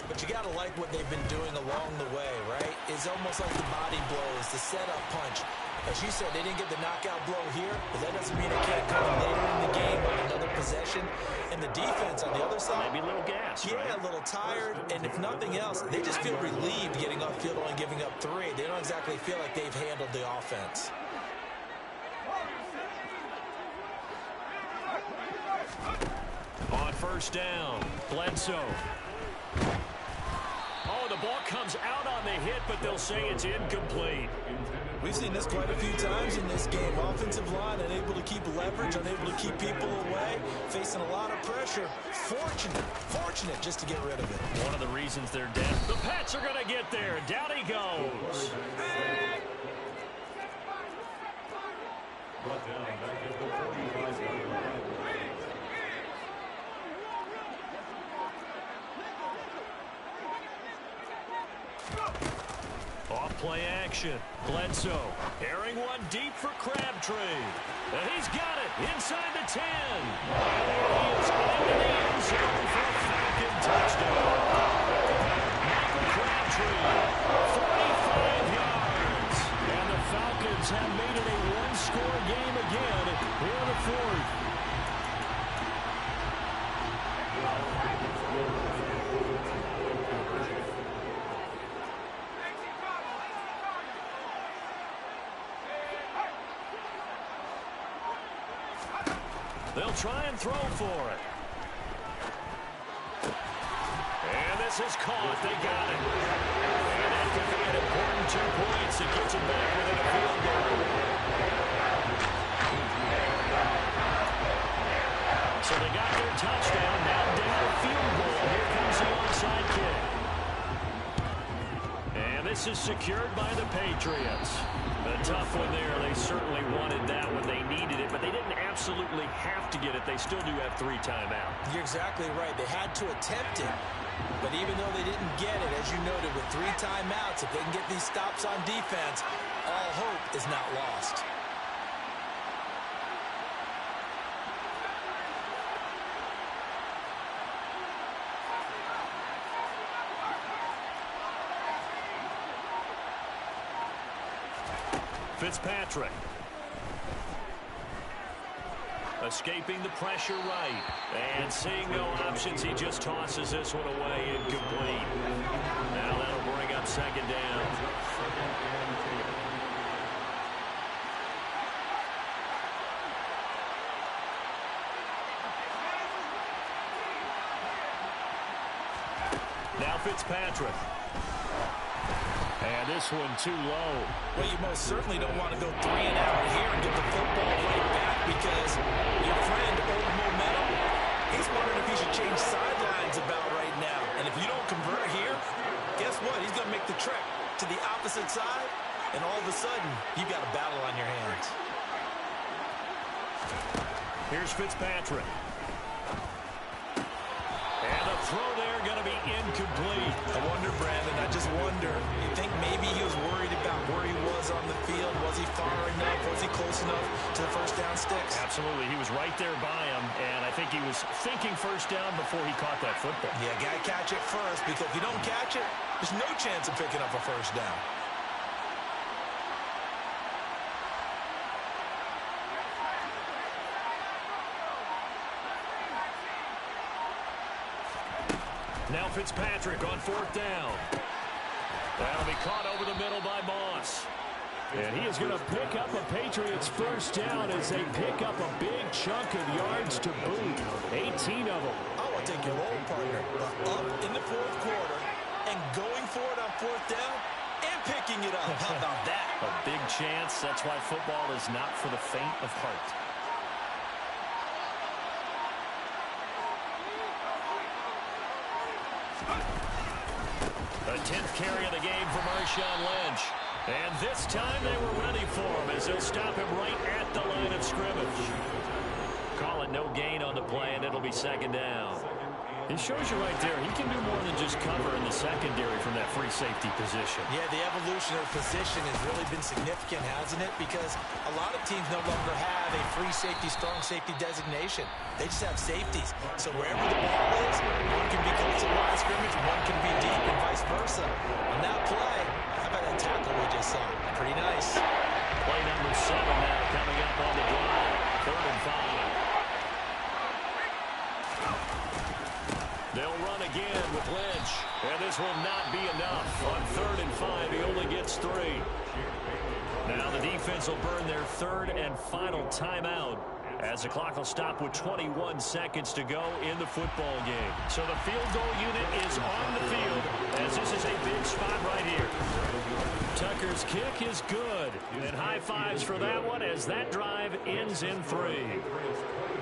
But you got to like what they've been doing along the way, right? It's almost like the body blows, the setup punch. As you said, they didn't get the knockout blow here, but that doesn't mean it can't come later in the game on another possession. And the defense on the other side, maybe a little gas, yeah, right? A little tired. And if nothing else, they just feel relieved getting upfield and giving up 3. They don't exactly feel like they've handled the offense. On 1st down, Bledsoe. Oh, the ball comes out on the hit, but they'll say it's incomplete. We've seen this quite a few times in this game. Offensive line unable to keep leverage, unable to keep people away, facing a lot of pressure. Fortunate just to get rid of it. One of the reasons they're dead. The Pats are going to get there. Down he goes. Brought down back at the 45-yard line. Off play action. Bledsoe airing one deep for Crabtree. And he's got it inside the 10. And there he is into the end zone for a Falcon touchdown. Michael Crabtree, 45 yards. And the Falcons have made it a one-score game again here in the 4th. They'll try and throw for it. And this is caught. They got it. And that could be an important 2 points. It gets them back within a field goal. So they got their touchdown. Now down a field goal. Here comes the onside kick. And this is secured by the Patriots. A tough one there. They certainly wanted that when they needed it, but they didn't absolutely have to get it. They still do have 3 timeouts. You're exactly right. They had to attempt it, but even though they didn't get it, as you noted, with 3 timeouts, if they can get these stops on defense, all hope is not lost. Fitzpatrick. Escaping the pressure right. And seeing no options, he just tosses this one away incomplete. Now that'll bring up 2nd down. Now Fitzpatrick. And this one too low. Well, you most certainly don't want to go 3 and out here and get the football right back because your friend, old momentum, he's wondering if Here's Fitzpatrick. And the throw there going to be incomplete. I wonder, Brandon, I just wonder, you think maybe he was worried about where he was on the field? Was he far enough? Was he close enough to the first down sticks? Absolutely. He was right there by him, and I think he was thinking first down before he caught that football. Yeah, got to catch it first, because if you don't catch it, there's no chance of picking up a first down. Now Fitzpatrick on fourth down. That'll be caught over the middle by Moss. And he is going to pick up a Patriots first down as they pick up a big chunk of yards to boot. 18 of them. I want to take your role, partner. Up in the fourth quarter and going for it on fourth down and picking it up. How about that? A big chance. That's why football is not for the faint of heart. The 10th carry of the game for Marshawn Lynch. And this time they were ready for him as they'll stop him right at the line of scrimmage. Call it no gain on the play, and it'll be second down. It shows you right there, he can do more than just cover in the secondary from that free safety position. Yeah, the evolution of position has really been significant, hasn't it? Because a lot of teams no longer have a free safety, strong safety designation. They just have safeties. So wherever the ball is, one can be close to the line of scrimmage, one can be deep, and vice versa. On that play, how about that tackle we just saw? Pretty nice. Play number 7 now coming up on the drive. 3rd and 5. They'll run again with Lynch. And this will not be enough. On 3rd and 5, he only gets 3. Now the defense will burn their 3rd and final timeout as the clock will stop with 21 seconds to go in the football game. So the field goal unit is on the field as this is a big spot right here. Tucker's kick is good. And high fives for that one as that drive ends in 3.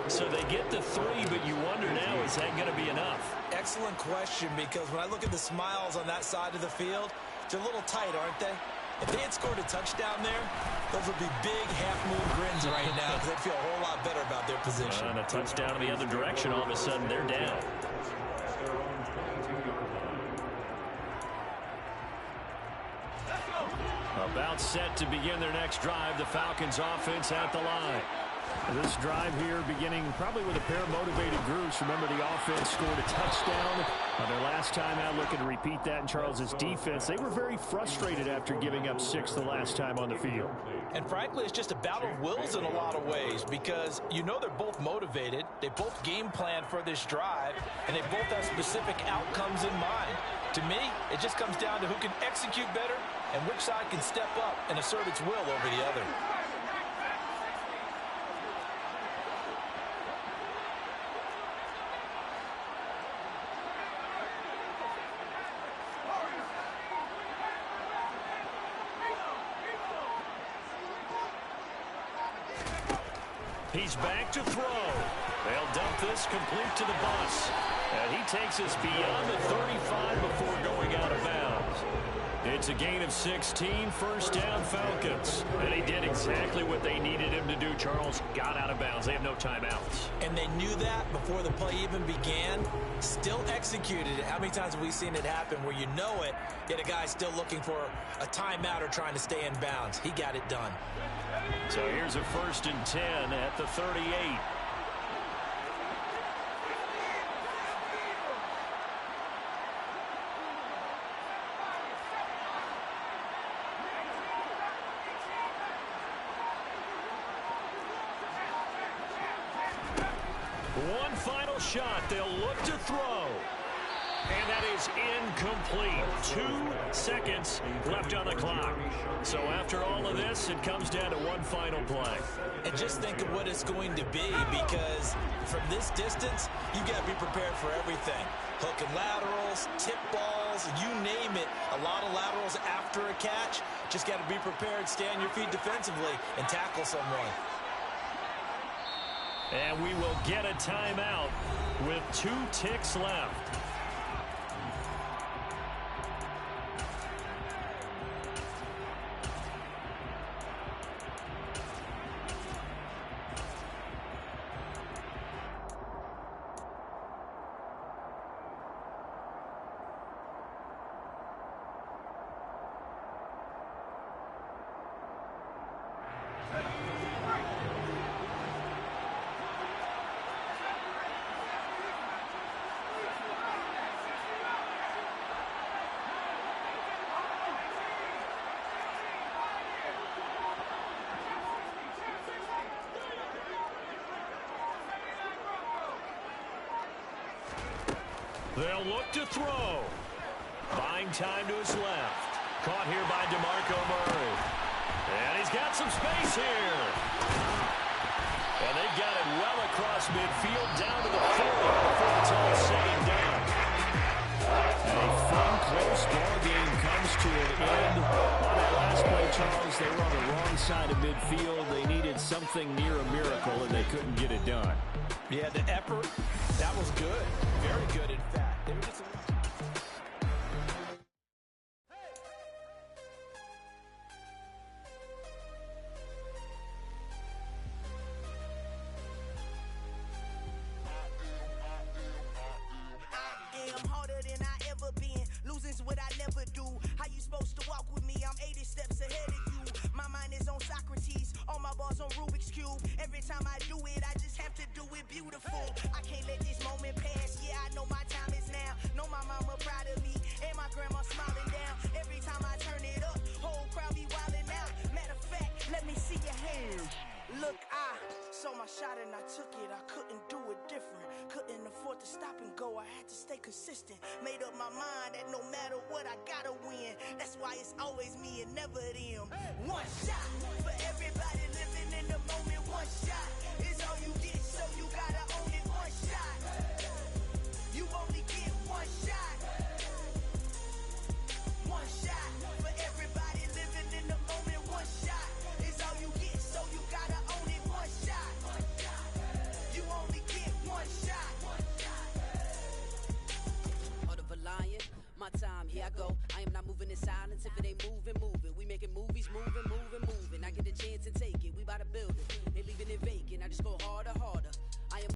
So they get the 3, but you wonder now, is that going to be enough? Excellent question, because when I look at the smiles on that side of the field, they're a little tight, aren't they? If they had scored a touchdown there, those would be big half-moon grins right now because they'd feel a whole lot better about their position. And a touchdown in the other direction, all of a sudden they're down. About set to begin their next drive, the Falcons offense at the line. This drive here beginning probably with a pair of motivated groups. Remember, the offense scored a touchdown on their last time out. Looking to repeat that in Charles's defense. They were very frustrated after giving up 6 the last time on the field. And frankly, it's just a battle of wills in a lot of ways because you know they're both motivated. They both game plan for this drive, and they both have specific outcomes in mind. To me, it just comes down to who can execute better and which side can step up and assert its will over the other. He's back to throw. They'll dump this complete to the bus. And he takes us beyond the 35 before going out of bounds. It's a gain of 16, first down Falcons. And he did exactly what they needed him to do, Charles. Got out of bounds. They have no timeouts. And they knew that before the play even began. Still executed it. How many times have we seen it happen where you know it, yet a guy's still looking for a timeout or trying to stay in bounds? He got it done. So here's a 1st and 10 at the 38. One final shot. They'll look to throw. And that is incomplete. 2 seconds left on the clock. So after all of this, it comes down to one final play. And just think of what it's going to be, because from this distance, you got to be prepared for everything. Hook and laterals, tip balls, you name it. A lot of laterals after a catch. Just got to be prepared, stay on your feet defensively, and tackle someone. And we will get a timeout with 2 ticks left. They'll look to throw. Buying time to his left. Caught here by DeMarco Murray. And he's got some space here. And they've got it well across midfield down to the 40 before it's all said and done. A fun, close ball game comes to an end. On that last play, Charles, they were on the wrong side of midfield. They needed something near a miracle, and they couldn't get it done. Yeah, the effort, that was good. Very good, in fact. They were just what I never do. How you supposed to walk with me? I'm 80 steps ahead of you. My mind is on Socrates, all my bars on Rubik's Cube. Every time I do it, I just have to do it beautiful. I can't let this moment pass. Yeah, I know my time is now. Know my mama proud of me, and my grandma smiling down. Every time I turn it up, whole crowd be wilding out. Matter of fact, let me see your hands. Look, I saw my shot and I took it. I couldn't do it different. Couldn't afford to stop and go. I had to stay consistent. Made up my mind that no matter what, I gotta win. That's why it's always me and never them. One shot for everybody living in the moment. One shot is all you get, so you gotta own it. One shot. You only get one shot. One shot for everybody living in the moment. One shot is all you get, so you gotta own it. One shot. You only get one shot. Heart of a lion, my time, here I go. I am not moving in silence. If it ain't moving, moving. We making movies, moving. I get a chance and take it. We bout to build it. They leaving it vacant. I just go harder.